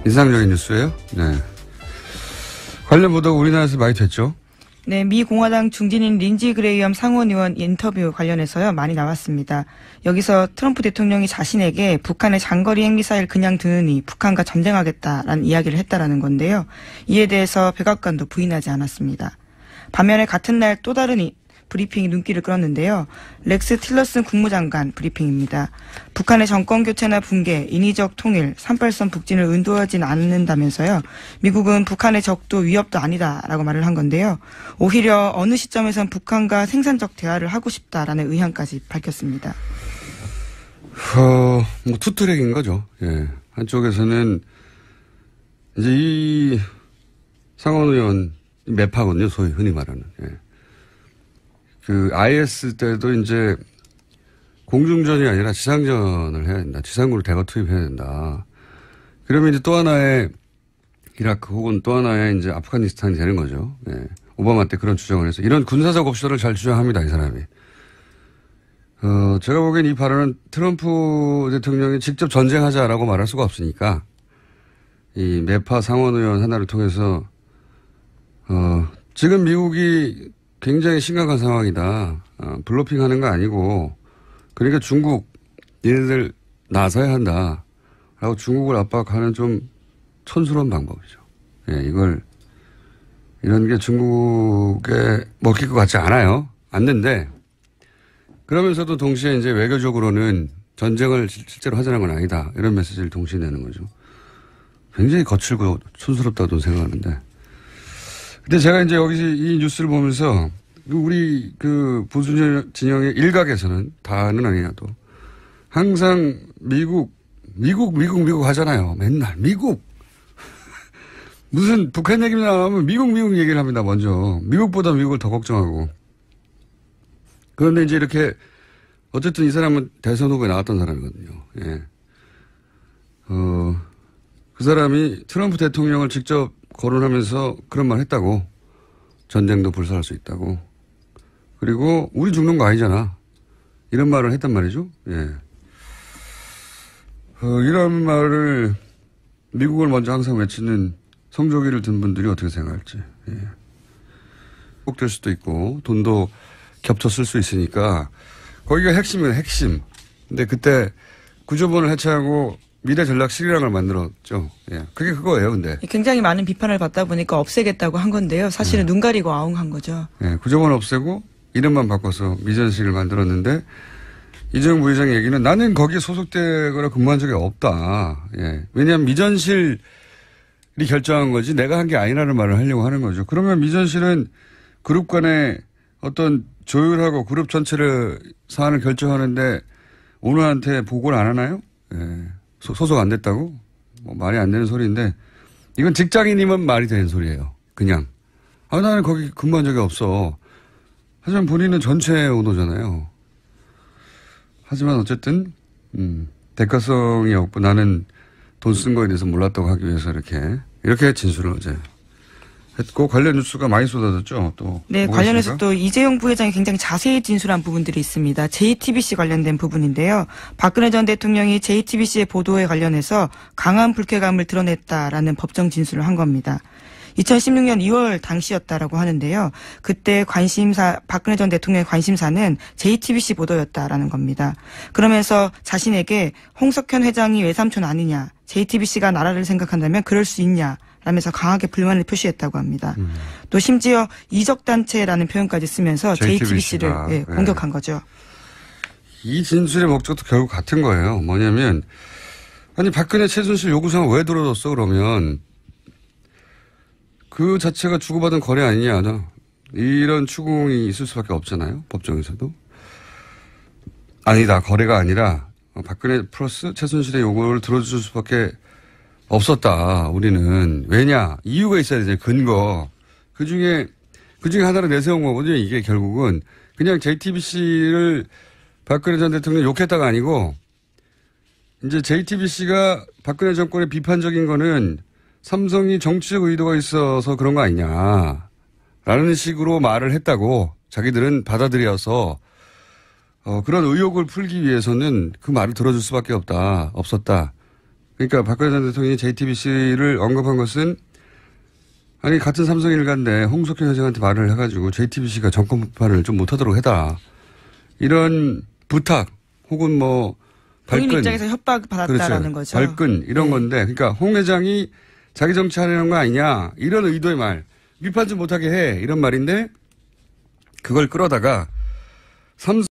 인상적인 뉴스예요. 네. 관련 보도가 우리나라에서 많이 됐죠. 네, 미 공화당 중진인 린지 그레이엄 상원 의원 인터뷰 관련해서요 많이 나왔습니다. 여기서 트럼프 대통령이 자신에게 북한의 장거리 핵미사일 그냥 두느니 북한과 전쟁하겠다라는 이야기를 했다라는 건데요. 이에 대해서 백악관도 부인하지 않았습니다. 반면에 같은 날 또 다른 브리핑이 눈길을 끌었는데요. 렉스 틸러슨 국무장관 브리핑입니다. 북한의 정권 교체나 붕괴, 인위적 통일, 38선 북진을 의도하진 않는다면서요. 미국은 북한의 적도 위협도 아니다라고 말을 한 건데요. 오히려 어느 시점에선 북한과 생산적 대화를 하고 싶다라는 의향까지 밝혔습니다. 뭐 투트랙인 거죠. 예. 한쪽에서는 이제 이 상원 의원 매파거든요. 소위 흔히 말하는. 예. 그 IS 때도 이제 공중전이 아니라 지상전을 해야 된다. 지상군을 대거 투입해야 된다. 그러면 이제 또 하나의 이라크 혹은 또 하나의 이제 아프가니스탄이 되는 거죠. 예. 오바마 때 그런 주장을 해서 이런 군사적 옵션을 잘 주장합니다. 이 사람이. 제가 보기엔 이 발언은 트럼프 대통령이 직접 전쟁하자라고 말할 수가 없으니까 이 매파 상원 의원 하나를 통해서 지금 미국이 굉장히 심각한 상황이다. 블로핑 하는 거 아니고 그러니까 중국 얘네들 나서야 한다. 라고 중국을 압박하는 좀 촌스러운 방법이죠. 예, 이런 게 중국에 먹힐 것 같지 않아요. 않는데 그러면서도 동시에 이제 외교적으로는 전쟁을 실제로 하자는 건 아니다. 이런 메시지를 동시에 내는 거죠. 굉장히 거칠고 촌스럽다고 생각하는데. 근데 제가 이제 여기서 이 뉴스를 보면서 우리 그 보수 진영의 일각에서는 다는 아니라도 항상 미국 하잖아요. 맨날 미국. 무슨 북한 얘기 나오면 미국 얘기를 합니다. 먼저. 미국보다 미국을 더 걱정하고. 그런데 이제 이렇게 어쨌든 이 사람은 대선 후보에 나왔던 사람이거든요. 예. 그 사람이 트럼프 대통령을 직접 거론하면서 그런 말 했다고. 전쟁도 불사할 수 있다고. 그리고 우리 죽는 거 아니잖아. 이런 말을 했단 말이죠. 예. 이런 말을 미국을 먼저 항상 외치는 성조기를 든 분들이 어떻게 생각할지. 예. 꼭 될 수도 있고 돈도 겹쳐 쓸 수 있으니까 거기가 핵심이에요. 핵심. 근데 그때 구조본을 해체하고 미래전략실이라는 걸 만들었죠. 예. 그게 그거예요, 근데. 굉장히 많은 비판을 받다 보니까 없애겠다고 한 건데요. 사실은 눈 가리고 아웅한 거죠. 예. 구조본 없애고 이름만 바꿔서 미전실을 만들었는데 이재용 부회장의 얘기는 나는 거기에 소속되거나 근무한 적이 없다. 예. 왜냐하면 미전실이 결정한 거지 내가 한 게 아니라는 말을 하려고 하는 거죠. 그러면 미전실은 그룹 간의 어떤 조율하고 그룹 전체를 사안을 결정하는데 오너한테 보고를 안 하나요? 예. 소속 안 됐다고? 뭐 말이 안 되는 소리인데 이건 직장인이면 말이 되는 소리예요. 그냥. 나는 거기 근무한 적이 없어. 하지만 본인은 전체 오너잖아요. 하지만 어쨌든 대가성이 없고 나는 돈 쓴 거에 대해서 몰랐다고 하기 위해서 이렇게 진술을 어제 했고 관련 뉴스가 많이 쏟아졌죠. 또 네, 관련해서 있습니까? 또 이재용 부회장이 굉장히 자세히 진술한 부분들이 있습니다. JTBC 관련된 부분인데요. 박근혜 전 대통령이 JTBC의 보도에 관련해서 강한 불쾌감을 드러냈다라는 법정 진술을 한 겁니다. 2016년 2월 당시였다라고 하는데요. 그때 박근혜 전 대통령의 관심사는 JTBC 보도였다라는 겁니다. 그러면서 자신에게 홍석현 회장이 외삼촌 아니냐, JTBC가 나라를 생각한다면 그럴 수 있냐, 라면서 강하게 불만을 표시했다고 합니다. 또 심지어 이적단체라는 표현까지 쓰면서 JTBC를 공격한 거죠. 이 진술의 목적도 결국 같은 거예요. 뭐냐면 아니 박근혜 최순실 요구사항 왜 들어줬어 그러면 그 자체가 주고받은 거래 아니냐. 이런 추궁이 있을 수밖에 없잖아요. 법정에서도. 아니다. 거래가 아니라 박근혜 플러스 최순실의 요구를 들어줄 수밖에 없었다. 우리는. 왜냐. 이유가 있어야 되죠. 근거. 그중에 하나를 내세운 거거든요. 이게 결국은. 그냥 JTBC를 박근혜 전 대통령 욕했다가 아니고 이제 JTBC가 박근혜 정권의 비판적인 거는 삼성이 정치적 의도가 있어서 그런 거 아니냐. 라는 식으로 말을 했다고 자기들은 받아들여서 그런 의혹을 풀기 위해서는 그 말을 들어줄 수밖에 없었다. 그러니까 박근혜 전 대통령이 JTBC를 언급한 것은 아니 같은 삼성 일가인데 홍석현 회장한테 말을 해가지고 JTBC가 정권 비판을 좀 못하도록 해라. 이런 부탁 혹은 뭐 발끈. 본인 입장에서 협박받았다라는 그렇죠. 거죠. 발끈 이런 건데 그러니까 홍 회장이 자기 정치하려는 거 아니냐 이런 의도의 말. 비판 좀 못하게 해 이런 말인데 그걸 끌어다가 삼성